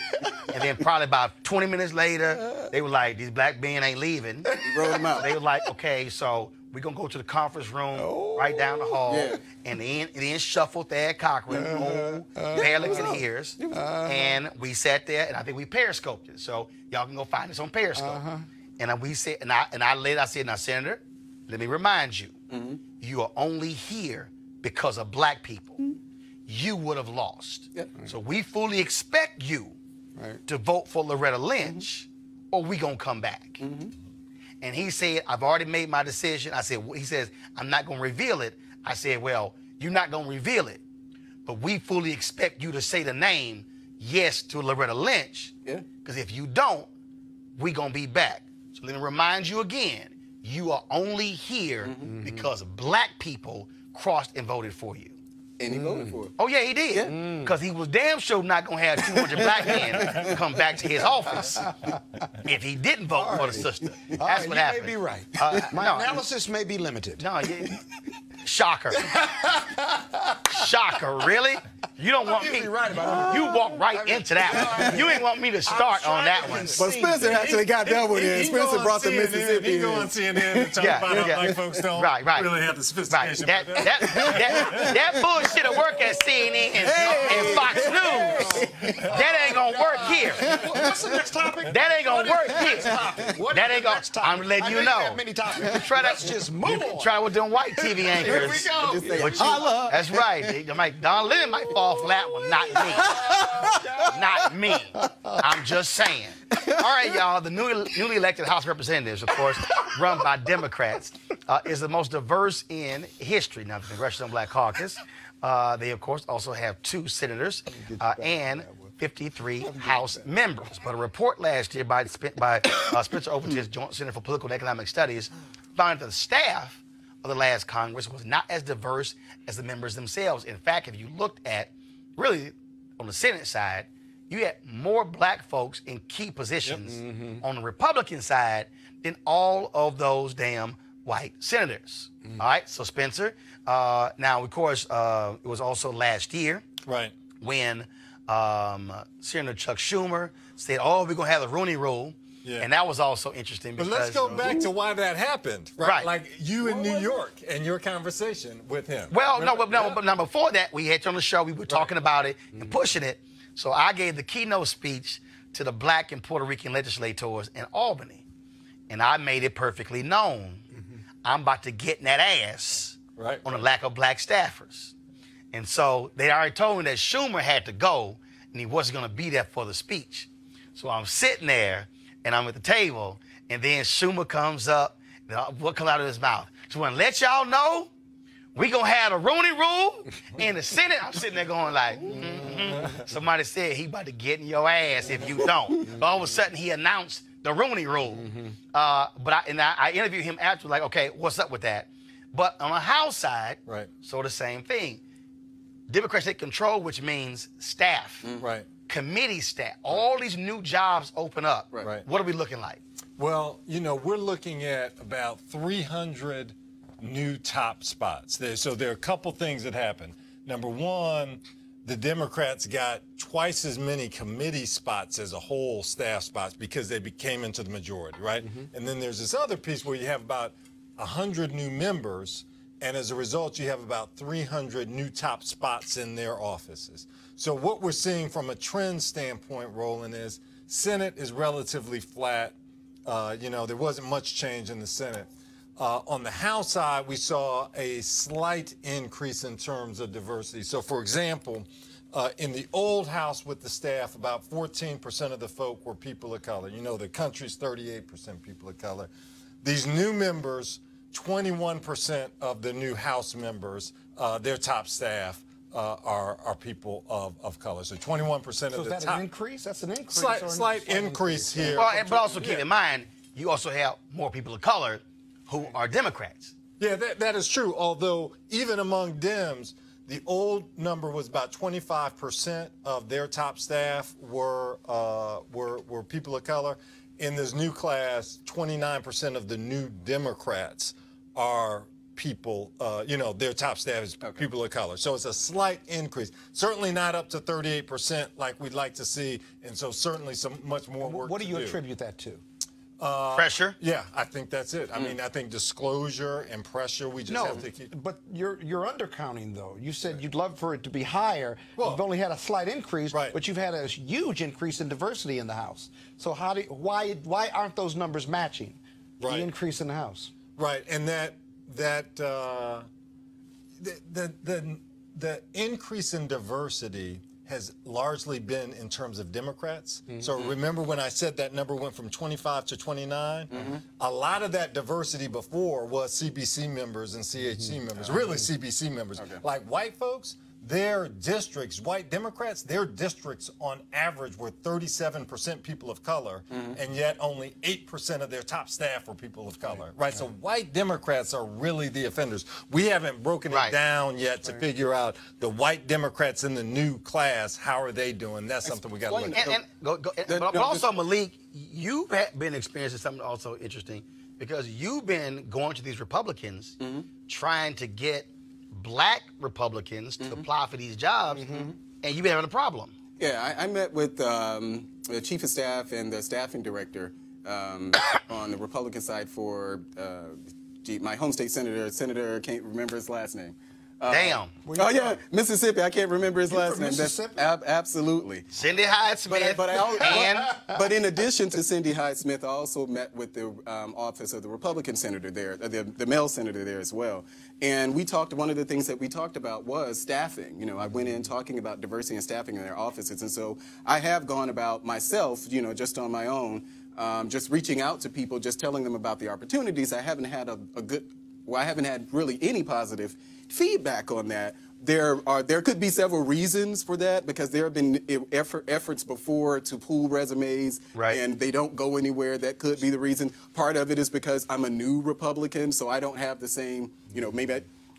And then probably about 20 minutes later, they were like, these black men ain't leaving. You wrote them out. They were like, okay, so we're going to go to the conference room right down the hall, and then shuffle Thad Cochran, pelican ears, and we sat there, and I think we periscoped it. So y'all can go find us on Periscope. And we said, I said, now, Senator, let me remind you, you are only here because of black people. You would have lost. So we fully expect you to vote for Loretta Lynch, or we gonna come back. And he said, I've already made my decision. I said, he says, I'm not gonna reveal it. I said, well, you're not gonna reveal it, but we fully expect you to say the name yes to Loretta Lynch. Because if you don't, we gonna be back. So let me remind you again, you are only here because black people crossed and voted for you. And he voted for it. Oh, yeah, he did. Because he was damn sure not going to have 200 black men come back to his office if he didn't vote for the sister. That's what happened. You may be right. My analysis may be limited. No, shocker. Shocker, really? You don't want me. Right about you walk right into that one. You ain't want me to start on that one. But Spencer actually got that one in. Spencer brought the Mississippi. He go on CNN and talk about how black folks don't really have the sophistication. That bullshit will work at CNN and Fox News. That ain't gonna work here. What's the next topic? That ain't gonna work here. That ain't gonna. I'm letting you know. Many topics. Let's just move on. Try with them white TV anchors. Here we go. That's right. Don Lemon might fall for that one, not me. Not me. I'm just saying. All right, y'all. The newly elected House of Representatives, of course, run by Democrats, is the most diverse in history. Now, the Congressional Black Caucus. They, of course, also have 2 senators and 53 House members. But a report last year by Spencer Overton's Joint Center for Political and Economic Studies found that the staff of the last Congress was not as diverse as the members themselves. In fact, if you looked at, really, on the Senate side, you had more black folks in key positions on the Republican side than all of those damn white senators. All right, so Spencer, now, of course, it was also last year when Senator Chuck Schumer said, oh, we're going to have the Rooney Rule. And that was also interesting. But let's go back to why that happened, right? Like you in New York and your conversation with him. Well, but now before that, we had you on the show. We were talking about it and pushing it. So I gave the keynote speech to the black and Puerto Rican legislators in Albany. And I made it perfectly known. I'm about to get in that ass on the lack of black staffers. And so they already told me that Schumer had to go and he wasn't going to be there for the speech. So I'm sitting there and I'm at the table, and then Schumer comes up, and what comes out of his mouth? So I want to let y'all know, we gonna have the Rooney Rule in the Senate. I'm sitting there going like, Somebody said he about to get in your ass if you don't. All of a sudden he announced the Rooney Rule. But I interviewed him after, like, okay, what's up with that? But on the House side, so the same thing. Democrats take control, which means staff. Committee staff, all these new jobs open up. What are we looking like? Well, you know, we're looking at about 300 new top spots. So there are a couple things that happen. Number one, the Democrats got twice as many committee spots as a whole staff spots because they came into the majority, right? And then there's this other piece where you have about 100 new members, and as a result, you have about 300 new top spots in their offices. So what we're seeing from a trend standpoint, Roland, is Senate is relatively flat. You know, there wasn't much change in the Senate. On the House side, we saw a slight increase in terms of diversity. So, for example, in the old House with the staff, about 14% of the folk were people of color. You know, the country's 38% people of color. These new members, 21% of the new House members, their top staff are people of color. So 21% So of the is that top. an increase? That's an increase. Slight increase here. Well, but also keep in mind, you also have more people of color who are Democrats. Yeah, that is true. Although even among Dems, the old number was about 25% of their top staff were people of color. In this new class, 29% of the new Democrats are people, you know, their top staff is people of color. So it's a slight increase. Certainly not up to 38% like we'd like to see, and so certainly much more work What do to you do. attribute that to? Pressure? Yeah, I think that's it. I mean, I think disclosure and pressure, we just have to keep. But you're undercounting, though. You said you'd love for it to be higher. Well, you've only had a slight increase, right. but you've had a huge increase in diversity in the House. So why aren't those numbers matching the Right. increase in the House? Right, and the increase in diversity has largely been in terms of Democrats. So remember when I said that number went from 25 to 29? A lot of that diversity before was CBC members and CHC members, really CBC members. Like white folks, their districts, white Democrats, their districts on average were 37% people of color, and yet only 8% of their top staff were people of color, right? So white Democrats are really the offenders. We haven't broken it down yet to figure out the white Democrats in the new class, how are they doing? That's something we got to look at. But also, Malik, you've been experiencing something also interesting because you've been going to these Republicans trying to get black Republicans to apply for these jobs, and you've been having a problem. Yeah, I met with the chief of staff and the staffing director on the Republican side for my home state senator, can't remember his last name. Damn. Oh, yeah, Mississippi. I can't remember his last name. Mississippi? Absolutely. Cindy Hyde-Smith. But in addition to Cindy Hyde-Smith, I also met with the office of the Republican senator there, the male senator there as well. And we talked, one of the things that we talked about was staffing. You know, I went in talking about diversity and staffing in their offices. And so I have gone about myself, you know, just on my own, just reaching out to people, just telling them about the opportunities. I haven't had I haven't had really any positive feedback on that. There could be several reasons for that because there have been efforts before to pool resumes and they don't go anywhere. That could be the reason. Part of it is because I'm a new Republican, so I don't have the same, you know, maybe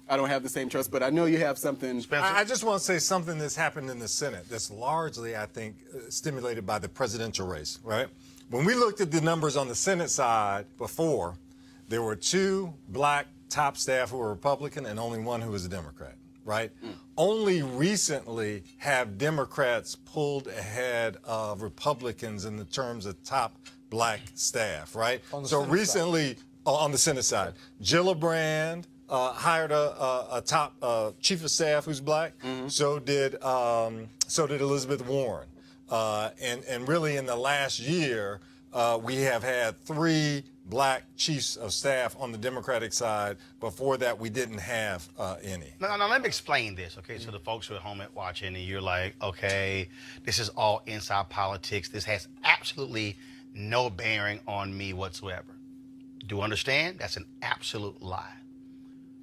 I don't have the same trust, but I know you have something. I just want to say something that's happened in the Senate that's largely, I think, stimulated by the presidential race, right? When we looked at the numbers on the Senate side before, there were 2 black top staff who were Republican and only 1 who was a Democrat, right? Only recently have Democrats pulled ahead of Republicans in the terms of top black staff, right? So recently, on the Senate side, Gillibrand hired a top chief of staff who's black. So did Elizabeth Warren. And really in the last year, we have had 3 black chiefs of staff on the Democratic side. Before that, we didn't have any. Now, let me explain this, okay? So the folks who are at home watching, and you're like, okay, this is all inside politics. This has absolutely no bearing on me whatsoever. Do understand? That's an absolute lie.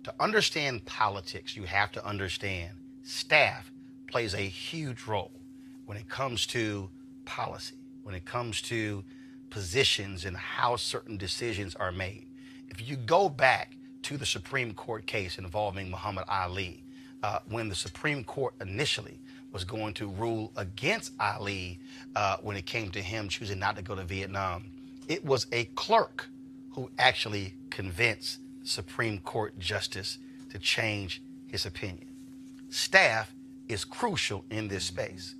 To understand politics, you have to understand staff plays a huge role when it comes to policy, when it comes to positions and how certain decisions are made. If you go back to the Supreme Court case involving Muhammad Ali, when the Supreme Court initially was going to rule against Ali when it came to him choosing not to go to Vietnam, it was a clerk who actually convinced the Supreme Court justice to change his opinion. Staff is crucial in this space.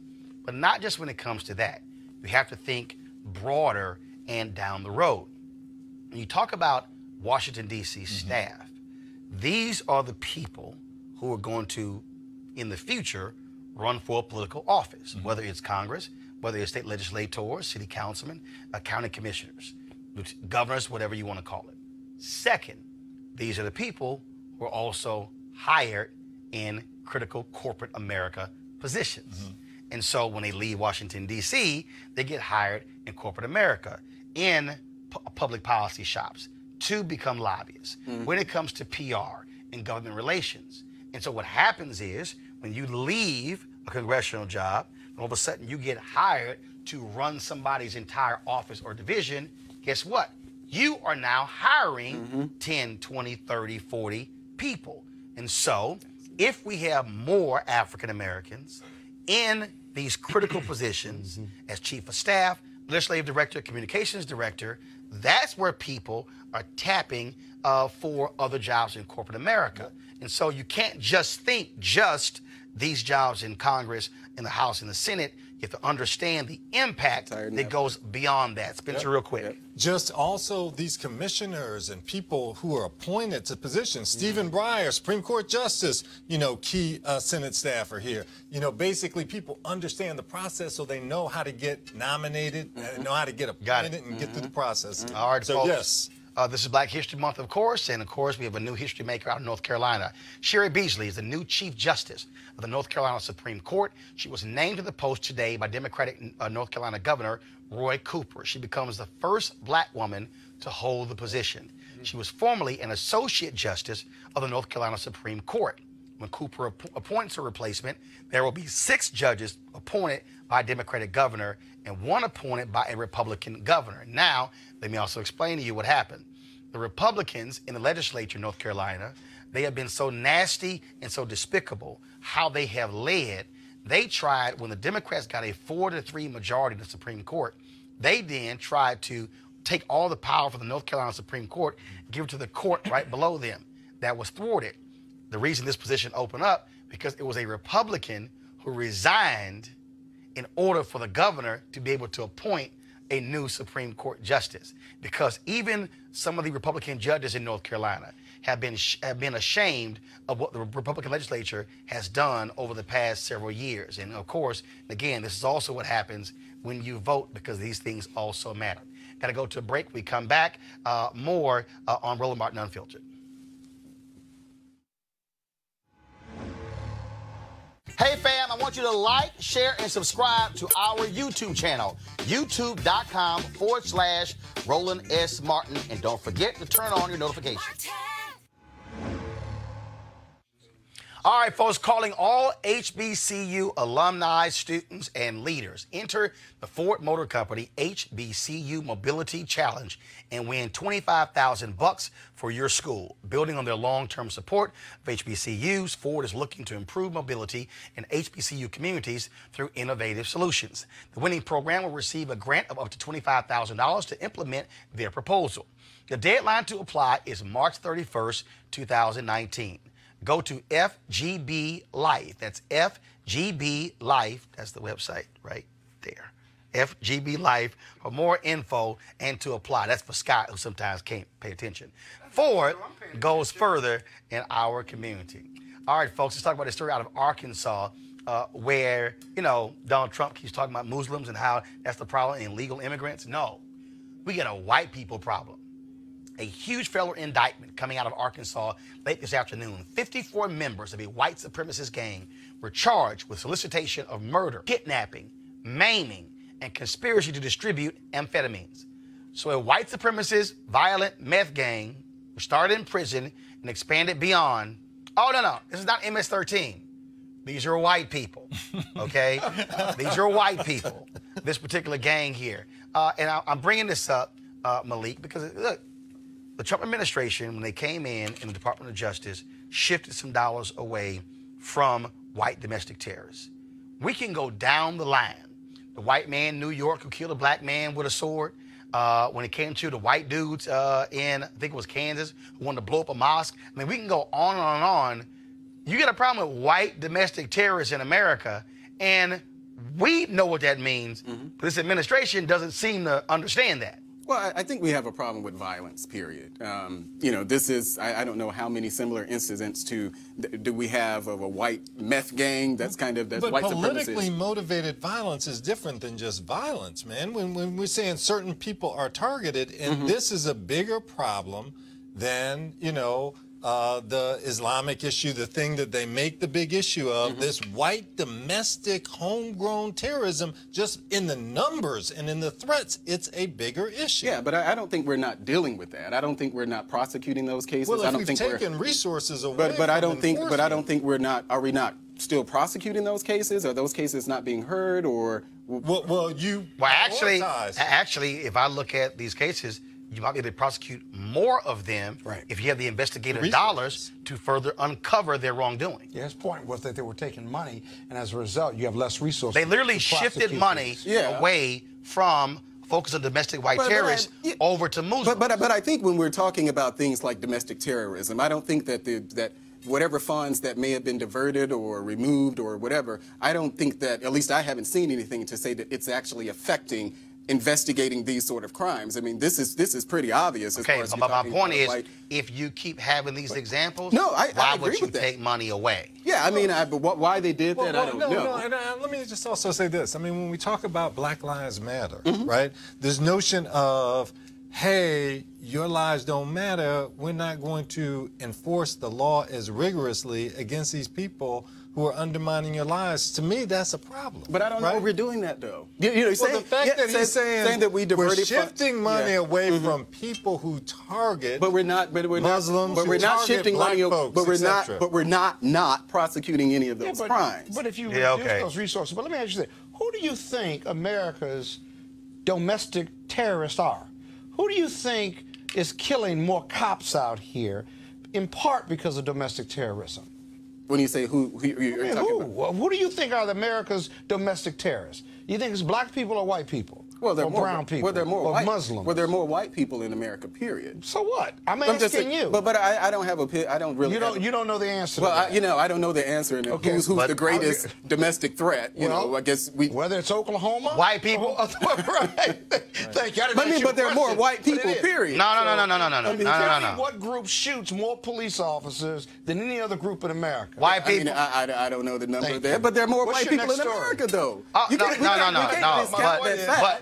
But not just when it comes to that. You have to think broader and down the road. When you talk about Washington, D.C. staff, these are the people who are going to, in the future, run for a political office, whether it's Congress, whether it's state legislators, city councilmen, county commissioners, governors, whatever you want to call it. Second, these are the people who are also hired in critical corporate America positions. And so when they leave Washington, D.C., they get hired in corporate America, in public policy shops, to become lobbyists when it comes to PR and government relations. And so what happens is when you leave a congressional job, all of a sudden you get hired to run somebody's entire office or division, guess what? You are now hiring 10, 20, 30, 40 people. And so if we have more African Americans in these critical positions as chief of staff, legislative director, communications director, that's where people are tapping for other jobs in corporate America. And so you can't just think just these jobs in Congress, in the House, and the Senate. You have to understand the impact that goes beyond that. Spencer, real quick. Just also these commissioners and people who are appointed to positions. Stephen Breyer, Supreme Court Justice, you know, key Senate staffer here. You know, basically people understand the process so they know how to get nominated, know how to get appointed and get through the process. All right, so folks. yes. This is Black History Month, of course, and of course we have a new history maker out of North Carolina. Sherry Beasley is the new Chief Justice of the North Carolina Supreme Court. She was named to the post today by Democratic North Carolina Governor Roy Cooper. She becomes the first Black woman to hold the position. She was formerly an Associate Justice of the North Carolina Supreme Court. When Cooper appoints her replacement, there will be 6 judges appointed by a Democratic governor and 1 appointed by a Republican governor. Now, let me also explain to you what happened. The Republicans in the legislature in North Carolina, they have been so nasty and so despicable how they have led. They tried, when the Democrats got a 4-3 majority in the Supreme Court, they then tried to take all the power from the North Carolina Supreme Court, give it to the court right below them. That was thwarted. The reason this position opened up, because it was a Republican who resigned in order for the governor to be able to appoint a new Supreme Court justice. Because even some of the Republican judges in North Carolina have been ashamed of what the Republican legislature has done over the past several years. And of course, again, this is also what happens when you vote, because these things also matter. Got to go to a break. We come back, more on Roland Martin Unfiltered. Hey fam, I want you to like, share, and subscribe to our YouTube channel, youtube.com/Roland S. Martin. And don't forget to turn on your notifications. All right, folks, calling all HBCU alumni, students, and leaders. Enter the Ford Motor Company HBC-You Mobility Challenge and win $25,000 for your school. Building on their long-term support of HBCUs, Ford is looking to improve mobility in HBCU communities through innovative solutions. The winning program will receive a grant of up to $25,000 to implement their proposal. The deadline to apply is March 31st, 2019. Go to FGB.Life. That's FGB.Life. That's the website right there. FGB.Life for more info and to apply. That's for Scott, who sometimes can't pay attention. Ford goes further in our community. All right, folks, let's talk about a story out of Arkansas where, you know, Donald Trump keeps talking about Muslims and how that's the problem in illegal immigrants. No, we got a white people problem. A huge federal indictment coming out of Arkansas late this afternoon. 54 members of a white supremacist gang were charged with solicitation of murder, kidnapping, maiming, and conspiracy to distribute amphetamines. So a white supremacist, violent meth gang was started in prison and expanded beyond. Oh, no, this is not MS-13. These are white people, okay? These are white people, this particular gang here. And I'm bringing this up, Malik, because, look, the Trump administration, when they came in the Department of Justice, shifted some dollars away from white domestic terrorists. We can go down the line. The white man in New York who killed a black man with a sword. When it came to the white dudes in, I think it was Kansas, who wanted to blow up a mosque. I mean, we can go on and on. you get a problem with white domestic terrorists in America, and we know what that means, but this administration doesn't seem to understand that. Well, I think we have a problem with violence, period. You know, this is, I don't know how many similar incidents do we have of a white meth gang that's kind of, that's but white politically supremacist. motivated violence is different than just violence, man. When we're saying certain people are targeted, and this is a bigger problem than, you know, the Islamic issue, the thing that they make the big issue of, this white domestic homegrown terrorism, just in the numbers and in the threats, it's a bigger issue. Yeah, but I don't think we're not dealing with that. I don't think we're not prosecuting those cases. Well, I if don't we've think taken resources away but I don't think we're not. Are we not still prosecuting those cases? Are those cases not being heard, or? Well, actually, if I look at these cases, you might be able to prosecute more of them if you have the investigative dollars to further uncover their wrongdoing. Yeah, his point was that they were taking money, and as a result, you have less resources. They literally shifted money away from focus on domestic white terrorists over to Muslims. But I think when we're talking about things like domestic terrorism, I don't think that that whatever funds that may have been diverted or removed or whatever, I don't think that, at least I haven't seen anything to say that it's actually affecting investigating these sort of crimes. I mean, this is pretty obvious. Okay, but my point is, if you keep having these examples, why would you take money away? Yeah, I mean, but why they did that, I don't know. No, and let me just also say this. I mean, when we talk about Black Lives Matter, right, this notion of, hey, your lives don't matter, we're not going to enforce the law as rigorously against these people who are undermining your lives. To me, that's a problem. But I don't know if we're doing that, though. You know, the fact that he's saying that we're shifting money away from people who target Muslims, but we're not shifting money, folks, but we're not prosecuting any of those crimes. But if you reduce those resources, but let me ask you this: who do you think America's domestic terrorists are? Who do you think is killing more cops out here, in part because of domestic terrorism? When you say who are you talking about? Who do you think are America's domestic terrorists? You think it's black people or white people? Well, they're or more brown people. Well, they're more or white, Muslims. Well, there are more white people in America. Period. So what? I'm asking you. But I don't have a. I don't really. You don't know the answer. Well, to that. I don't know the answer. And who's the greatest domestic threat? You know, I guess whether it's Oklahoma, white people. Right. Thank you. But there are more white people. Period. No. What group shoots more police officers than any other group in America? White people. I don't know the number there, but there are more white people in America, though.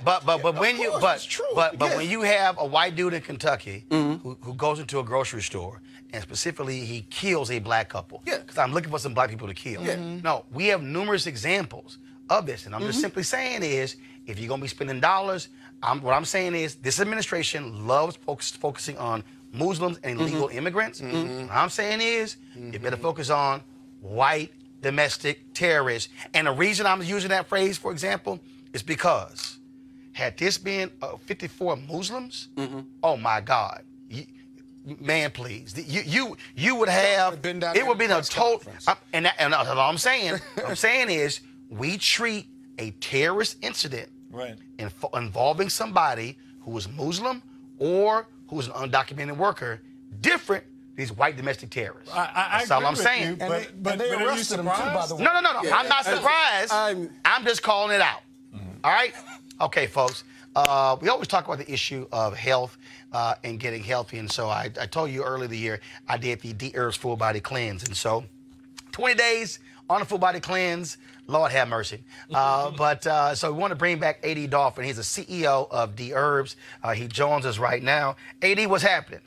But when you when you have a white dude in Kentucky who goes into a grocery store and specifically he kills a black couple, because I'm looking for some black people to kill. No, we have numerous examples of this, and I'm just simply saying is, if you're gonna be spending dollars, what I'm saying is this administration loves focusing on Muslims and illegal immigrants. What I'm saying is you better focus on white domestic terrorists, and the reason I'm using that phrase, for example, is because had this been 54 Muslims, oh my God, man, please, you would have it would be a total. And all I'm saying is we treat a terrorist incident involving somebody who is Muslim or who is an undocumented worker different. These white domestic terrorists. That's all I'm saying. But they arrested them too, by the way. No. I'm not surprised. I'm just calling it out. All right? Okay, folks. We always talk about the issue of health and getting healthy. And so I told you earlier the year I did the D-Herbs Full Body Cleanse. And so 20 days on a full body cleanse. Lord have mercy. So we want to bring back AD Dolphin. He's the CEO of D-Herbs. He joins us right now. AD, what's happening?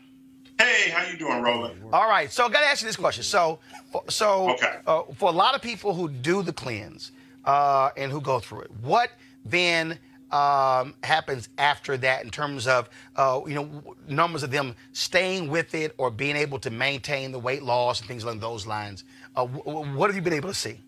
Hey, how you doing, Roland? All right, so I got to ask you this question. So for a lot of people who do the cleanse and who go through it, what then happens after that in terms of numbers of them staying with it or being able to maintain the weight loss and things along those lines? What have you been able to see?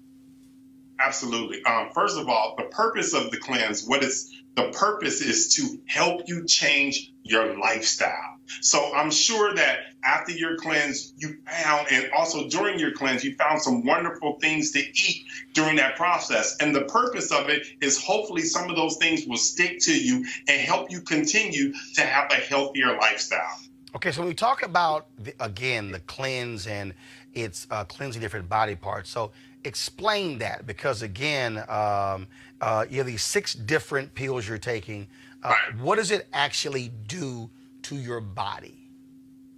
Absolutely. First of all, the purpose of the cleanse, the purpose is to help you change your lifestyle. So I'm sure that after your cleanse, you found, and also during your cleanse, you found some wonderful things to eat during that process. And the purpose of it is hopefully some of those things will stick to you and help you continue to have a healthier lifestyle. Okay, so when we talk about, again, the cleanse and it's cleansing different body parts, so explain that, because, again, you have these 6 different pills you're taking. What does it actually do to your body?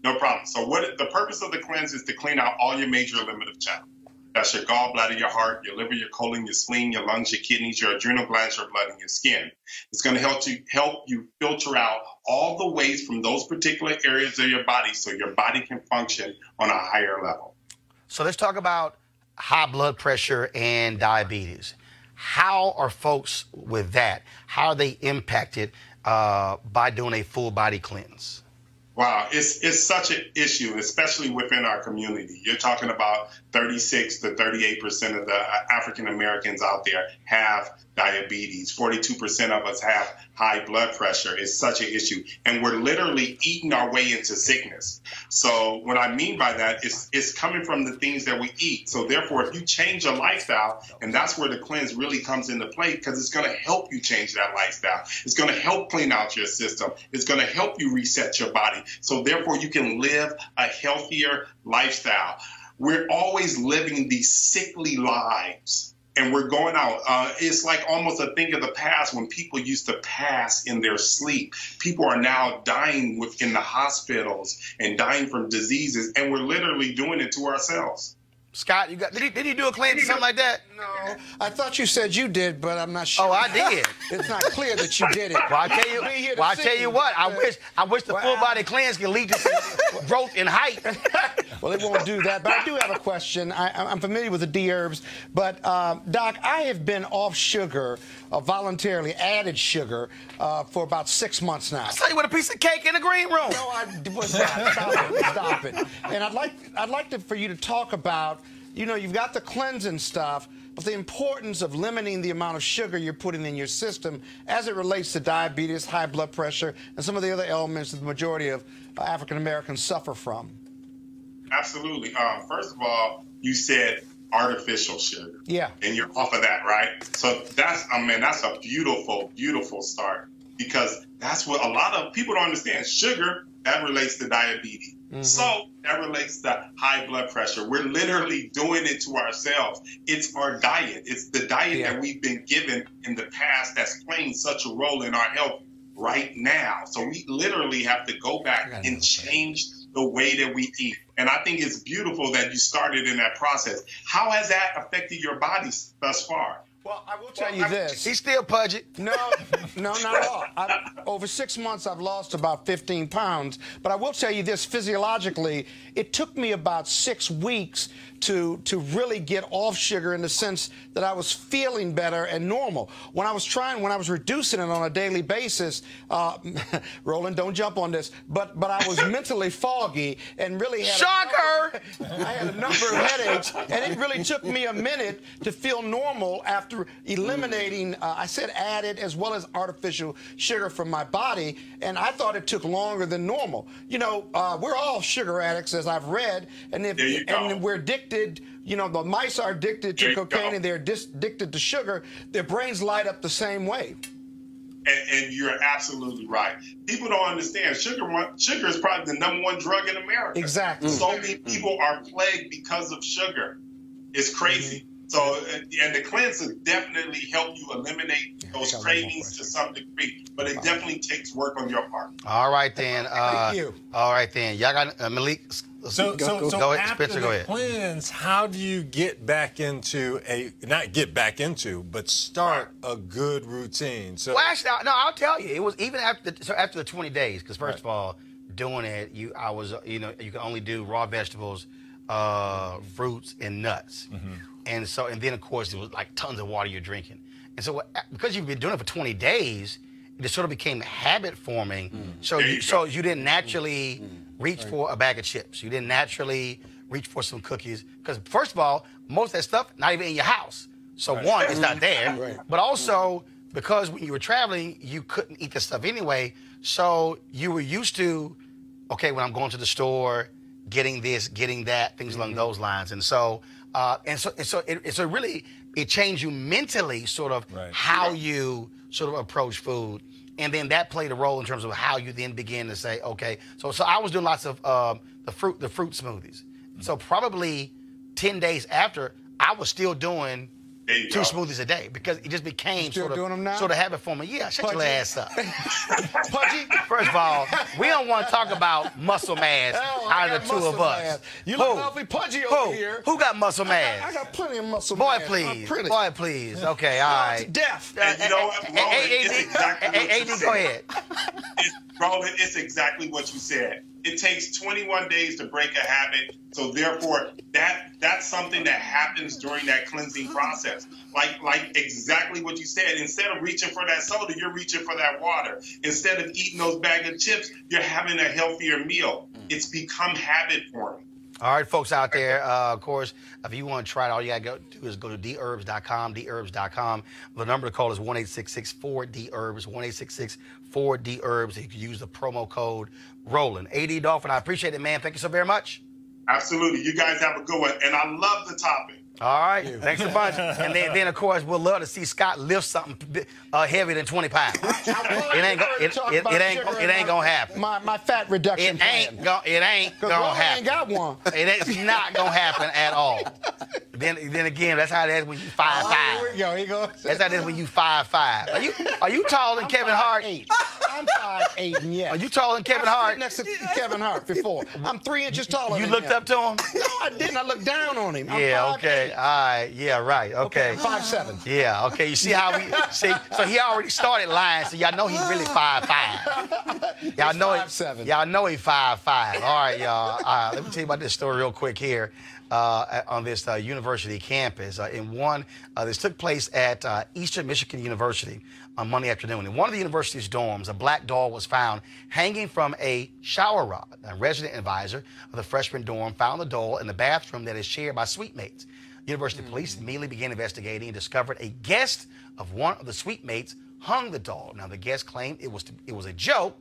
No problem. So the purpose of the cleanse is to clean out all your major eliminative channels. That's your gallbladder, your heart, your liver, your colon, your spleen, your lungs, your kidneys, your adrenal glands, your blood, and your skin. It's going to help you filter out all the waste from those particular areas of your body so your body can function on a higher level. So let's talk about high blood pressure and diabetes. How are folks with that? How are they impacted by doing a full body cleanse? Wow, it's such an issue, especially within our community. You're talking about 36 to 38% of the African Americans out there have diabetes. 42% of us have high blood pressure. It's such an issue. And we're literally eating our way into sickness. So what I mean by that is it's coming from the things that we eat. So therefore, if you change your lifestyle, and that's where the cleanse really comes into play, because it's going to help you change that lifestyle. It's going to help clean out your system. It's going to help you reset your body. So therefore, you can live a healthier lifestyle. We're always living these sickly lives. And we're going out. It's like almost a thing of the past when people used to pass in their sleep. People are now dying in the hospitals and dying from diseases, and we're literally doing it to ourselves. Scott, did he do a cleanse or something like that? No. I thought you said you did, but I'm not sure. Oh, I did. It's not clear that you did it. Well, I tell you what. I wish the full body cleanse could lead to growth in height. Well, it won't do that. But I do have a question. I'm familiar with the D-herbs, but Doc, I have been off sugar, voluntarily added sugar, for about 6 months now. I saw you with a piece of cake in the green room. No, I was not. Stop it. And I'd like for you to talk about, you know, you've got the cleansing stuff, but the importance of limiting the amount of sugar you're putting in your system as it relates to diabetes, high blood pressure, and some of the other elements that the majority of African Americans suffer from. Absolutely. First of all, you said artificial sugar. Yeah. And you're off of that, right? So that's a beautiful, beautiful start, because that's what a lot of people don't understand. Sugar, that relates to diabetes. Mm-hmm. So that relates to high blood pressure. We're literally doing it to ourselves. It's our diet. It's the diet that we've been given in the past that's playing such a role in our health right now. So we literally have to go back and change the way that we eat. And I think it's beautiful that you started in that process. How has that affected your body thus far? Well, I will tell you this. He's still pudgy. No, not at all. Over 6 months, I've lost about 15 pounds. But I will tell you this, physiologically, it took me about 6 weeks to really get off sugar, in the sense that I was feeling better and normal. When I was reducing it on a daily basis, Roland, don't jump on this, but I was mentally foggy and really had I had a number of headaches, and it really took me a minute to feel normal after eliminating, I said added as well as artificial sugar from my body, and I thought it took longer than normal. You know, we're all sugar addicts, as I've read, and we're addicted. You know, the mice are addicted to cocaine, and they're addicted to sugar. Their brains light up the same way. And you're absolutely right. People don't understand. Sugar is probably the #1 drug in America. Exactly. So many people are plagued because of sugar. It's crazy. So, and the cleanse will definitely help you eliminate those cravings to some degree, but it definitely takes work on your part. All right, then. Thank you. All right, then. Y'all got Malik. So go ahead, after Spencer, the go ahead. cleanse, how do you get back into not get back into, but start a good routine? So, well, actually, no, I'll tell you, it was even after the 20 days, because first of all, doing it, you can only do raw vegetables, fruits, and nuts. Mm-hmm. And then of course it was like tons of water you're drinking. And so because you've been doing it for 20 days, it sort of became habit forming. So you didn't naturally reach for a bag of chips. You didn't naturally reach for some cookies, because first of all, most of that stuff not even in your house. So one, it's not there. But also because when you were traveling, you couldn't eat this stuff anyway. So you were used to, okay, when I'm going to the store, getting this, getting that, things along those lines. And so it really changed you mentally, sort of how you sort of approach food. and then that played a role in terms of how you then begin to say, okay. So I was doing lots of the fruit smoothies. So probably 10 days after, I was still doing 2 smoothies a day because it just became sort of habit for me. Yeah, shut your ass up. Pudgy, first of all, we don't want to talk about muscle mass out of the 2 of us. Mass. You look awfully pudgy over here. Who got muscle mass? I got plenty of muscle mass. Boy, please. Okay, all right. Death. And you know what, Roland, it's exactly what you said. Go ahead. Roland, it's exactly what you said. It takes 21 days to break a habit, so therefore that's something that happens during that cleansing process. Like exactly what you said. Instead of reaching for that soda, you're reaching for that water. Instead of eating those bag of chips, you're having a healthier meal. It's become habit forming. All right, folks out there, of course, if you want to try it, all you got to do is go to dherbs.com, dherbs.com. The number to call is 1-866-4-DHERBS, 1-866-4-DHERBS. You can use the promo code Roland. AD Dolphin, I appreciate it, man. Thank you so very much. Absolutely. You guys have a good one. And I love the topic. All right. Thanks a bunch. And then, of course, we'll love to see Scott lift something heavier than 20 pounds. It ain't gonna happen. My fat reduction plan. It ain't gonna happen. Ain't got one. It's not gonna happen at all. Then again, that's how it is when you 5'5". Here we go. He goes. That's how it is when you 5'5". Are you taller than Kevin Hart? I'm 5'8", and yes. Are you taller than Kevin Hart? Next to Kevin Hart before. I'm 3 inches taller. You than looked him. up to him? No, I didn't. I looked down on him. I'm Yeah. 5'8". Okay. All right. Yeah. Right. Okay. 5'7". Yeah. Okay. You see how we see? So he already started lying. So y'all know he's really 5'5". Y'all know 5'7". Y'all know he's 5'5". All right, y'all. Let me tell you about this story real quick here. On this university campus. This took place at Eastern Michigan University on Monday afternoon. In one of the university's dorms, a black doll was found hanging from a shower rod. A resident advisor of the freshman dorm found the doll in the bathroom that is shared by suite mates. University police immediately began investigating and discovered a guest of one of the suite mates hung the doll. Now, the guest claimed it was a joke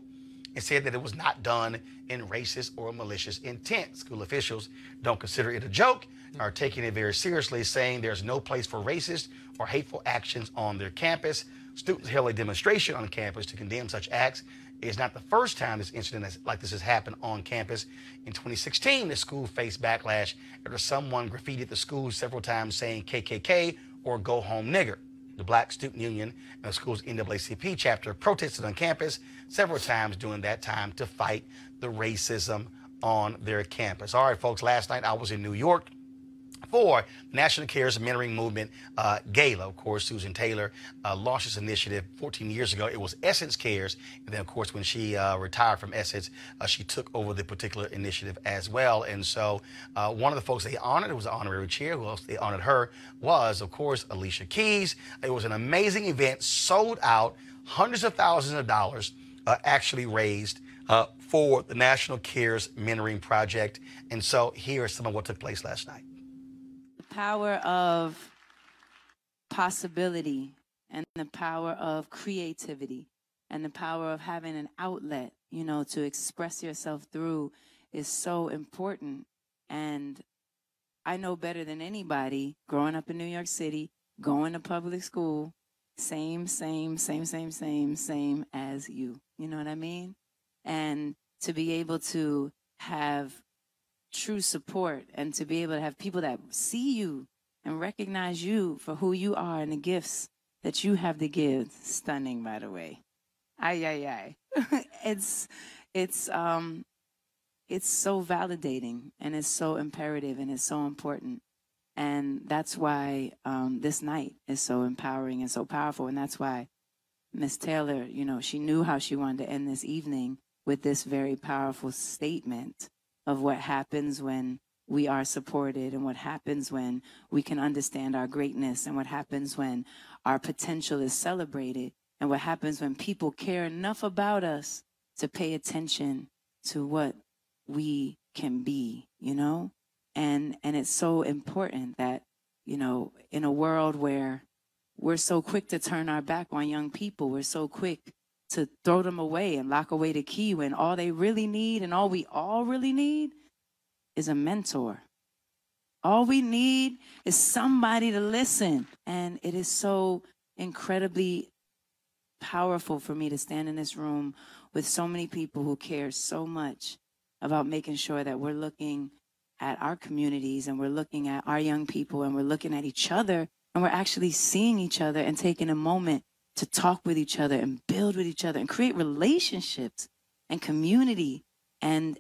and said that it was not done in racist or malicious intent. School officials don't consider it a joke, are taking it very seriously, saying there's no place for racist or hateful actions on their campus. Students held a demonstration on campus to condemn such acts. It's not the first time this incident like this has happened on campus. In 2016, the school faced backlash after someone graffitied the school several times saying KKK or go home nigger. The Black Student Union and the school's NAACP chapter protested on campus several times during that time to fight the racism on their campus. All right, folks, last night I was in New York for National Cares Mentoring Movement Gala. Of course, Susan Taylor launched this initiative 14 years ago. It was Essence Cares. And then, of course, when she retired from Essence, she took over the particular initiative as well. And so one of the folks they honored, it was an honorary chair. Who else they honored her was, of course, Alicia Keys. It was an amazing event, sold out, hundreds of thousands of dollars actually raised for the National Cares Mentoring Project. And so here is some of what took place last night. Power of possibility and the power of creativity and the power of having an outlet, you know, to express yourself through is so important. And I know better than anybody, growing up in New York City, going to public school, same as you. You know what I mean? And to be able to have true support and to be able to have people that see you and recognize you for who you are and the gifts that you have to give. Stunning, by the way. It's so validating and it's so imperative and it's so important. And that's why this night is so empowering and so powerful. And that's why Miss Taylor, you know, she knew how she wanted to end this evening with this very powerful statement of what happens when we are supported and what happens when we can understand our greatness and what happens when our potential is celebrated and what happens when people care enough about us to pay attention to what we can be, you know? And it's so important that, you know, in a world where we're so quick to turn our back on young people, we're so quick to throw them away and lock away the key when all they really need and all we all really need is a mentor. All we need is somebody to listen. And it is so incredibly powerful for me to stand in this room with so many people who care so much about making sure that we're looking at our communities and we're looking at our young people and we're looking at each other and we're actually seeing each other and taking a moment to talk with each other and build with each other and create relationships and community and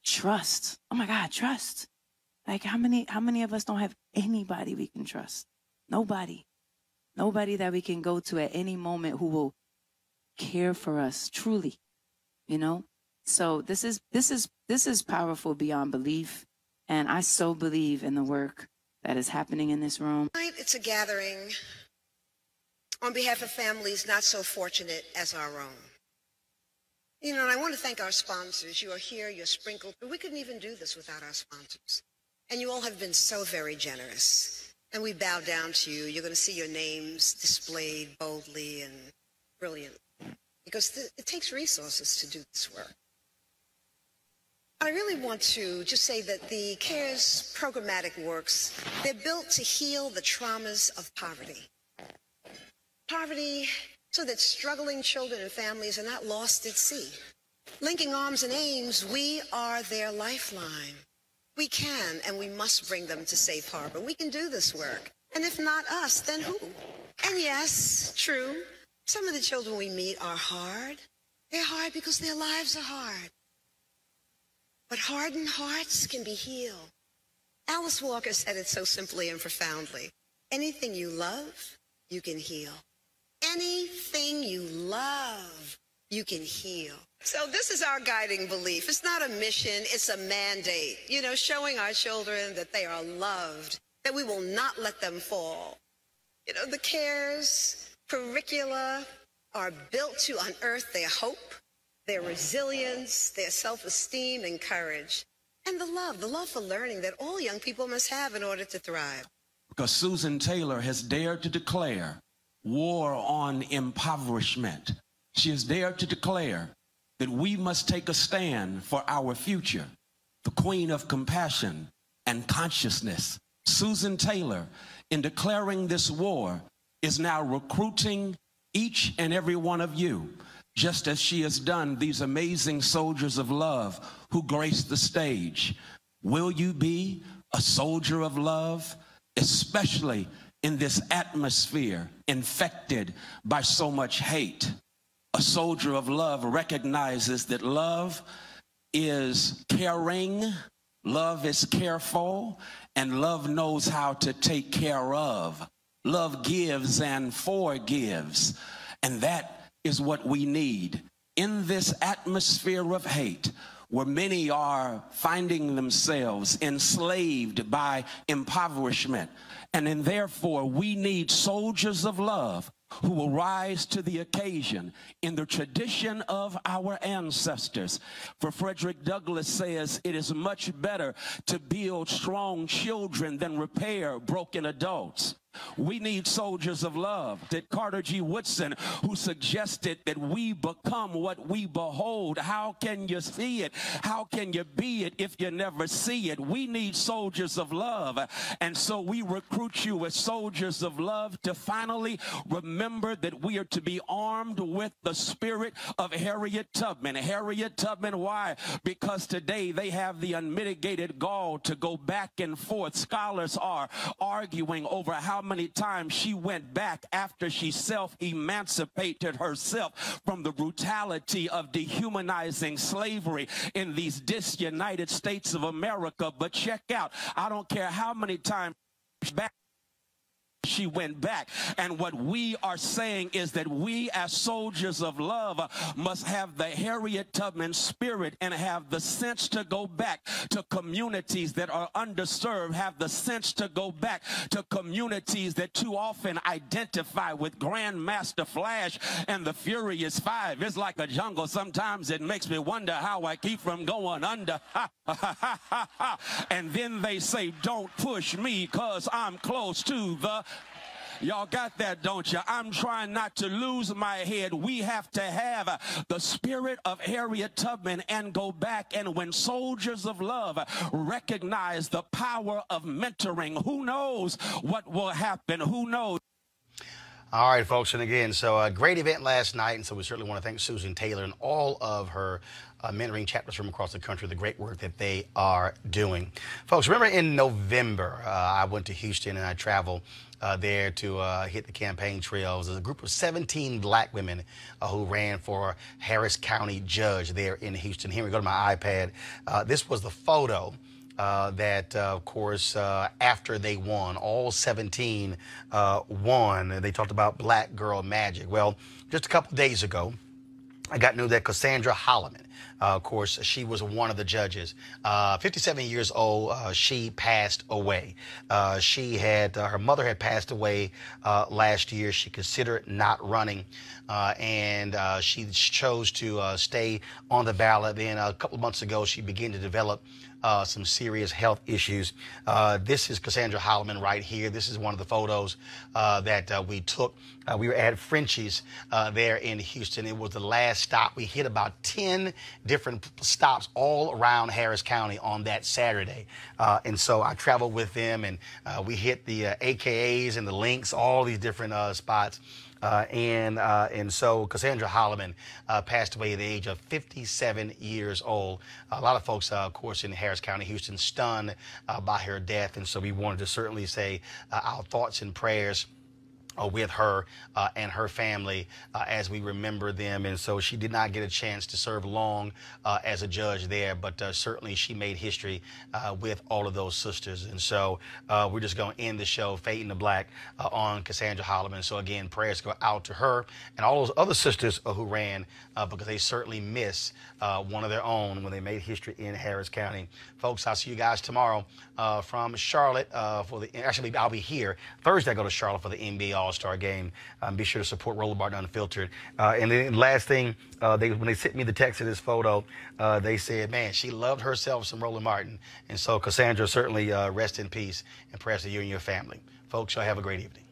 trust. Oh my God, trust. Like how many of us don't have anybody we can trust? Nobody. Nobody that we can go to at any moment who will care for us truly, you know? So this is powerful beyond belief. And I so believe in the work that is happening in this room. Tonight, it's a gathering on behalf of families not so fortunate as our own. You know, and I want to thank our sponsors. You are here, you're sprinkled, but we couldn't even do this without our sponsors. And you all have been so very generous. And we bow down to you. You're going to see your names displayed boldly and brilliantly. Because it takes resources to do this work. I really want to just say that the CARES programmatic works, they're built to heal the traumas of poverty. Poverty so that struggling children and families are not lost at sea. Linking arms and aims, we are their lifeline. We can and we must bring them to safe harbor. We can do this work. And if not us, then who? And yes, true, some of the children we meet are hard. They're hard because their lives are hard. But hardened hearts can be healed. Alice Walker said it so simply and profoundly. Anything you love, you can heal. Anything you love, you can heal. So this is our guiding belief. It's not a mission, it's a mandate. You know, showing our children that they are loved, that we will not let them fall. You know, the CARES curricula are built to unearth their hope, their resilience, their self-esteem and courage, and the love for learning that all young people must have in order to thrive. Because Susan Taylor has dared to declare war on impoverishment. She has dared to declare that we must take a stand for our future, the queen of compassion and consciousness. Susan Taylor, in declaring this war, is now recruiting each and every one of you, just as she has done these amazing soldiers of love who grace the stage. Will you be a soldier of love, especially in this atmosphere infected by so much hate? A soldier of love recognizes that love is caring, love is careful, and love knows how to take care of. Love gives and forgives. And that is what we need. In this atmosphere of hate, where many are finding themselves enslaved by impoverishment, and therefore we need soldiers of love who will rise to the occasion in the tradition of our ancestors. For Frederick Douglass says, it is much better to build strong children than repair broken adults. We need soldiers of love. That Carter G. Woodson, who suggested that we become what we behold. How can you see it? How can you be it if you never see it? We need soldiers of love. And so we recruit you as soldiers of love to finally remember that we are to be armed with the spirit of Harriet Tubman. Harriet Tubman, why? Because today they have the unmitigated gall to go back and forth. Scholars are arguing over how many times she went back after she self-emancipated herself from the brutality of dehumanizing slavery in these disunited states of America. But check out, I don't care how many times back she went back. And what we are saying is that we as soldiers of love must have the Harriet Tubman spirit and have the sense to go back to communities that are underserved, have the sense to go back to communities that too often identify with Grandmaster Flash and the Furious Five. It's like a jungle. Sometimes it makes me wonder how I keep from going under. And then they say, don't push me because I'm close to the... Y'all got that, don't you? I'm trying not to lose my head. We have to have the spirit of Harriet Tubman and go back. And when soldiers of love recognize the power of mentoring, who knows what will happen? Who knows? All right, folks, and again, so a great event last night, and so we certainly want to thank Susan Taylor and all of her mentoring chapters from across the country, the great work that they are doing. Folks, remember in November, I went to Houston and I traveled there to hit the campaign trails. There's a group of 17 black women who ran for Harris County judge there in Houston. Here we go to my iPad. This was the photo that, of course, after they won, all 17 won. They talked about black girl magic. Well, just a couple days ago, I got news that Cassandra Holloman, of course, she was one of the judges. 57 years old, she passed away. Her mother had passed away last year. She considered not running, and she chose to stay on the ballot. Then a couple of months ago, she began to develop some serious health issues. This is Cassandra Holloman right here. This is one of the photos that we took. We were at Frenchie's there in Houston. It was the last stop. We hit about 10 different stops all around Harris County on that Saturday. And so I traveled with them, and we hit the AKAs and the links, all these different spots. And so Cassandra Holloman passed away at the age of 57 years old. A lot of folks, of course, in Harris County, Houston, stunned by her death. And so we wanted to certainly say our thoughts and prayers with her and her family as we remember them. And so she did not get a chance to serve long as a judge there, but certainly she made history with all of those sisters. And so we're just going to end the show fading to black on Cassandra Holloman. So again, prayers go out to her and all those other sisters who ran because they certainly miss one of their own when they made history in Harris County. Folks, I'll see you guys tomorrow from Charlotte actually I'll be here Thursday. I go to Charlotte for the NBA All-Star game. Be sure to support Roland Martin Unfiltered. And then last thing, when they sent me the text of this photo, they said, man, she loved herself some Roland Martin. And so Cassandra, certainly rest in peace and prayers to you and your family. Folks, y'all have a great evening.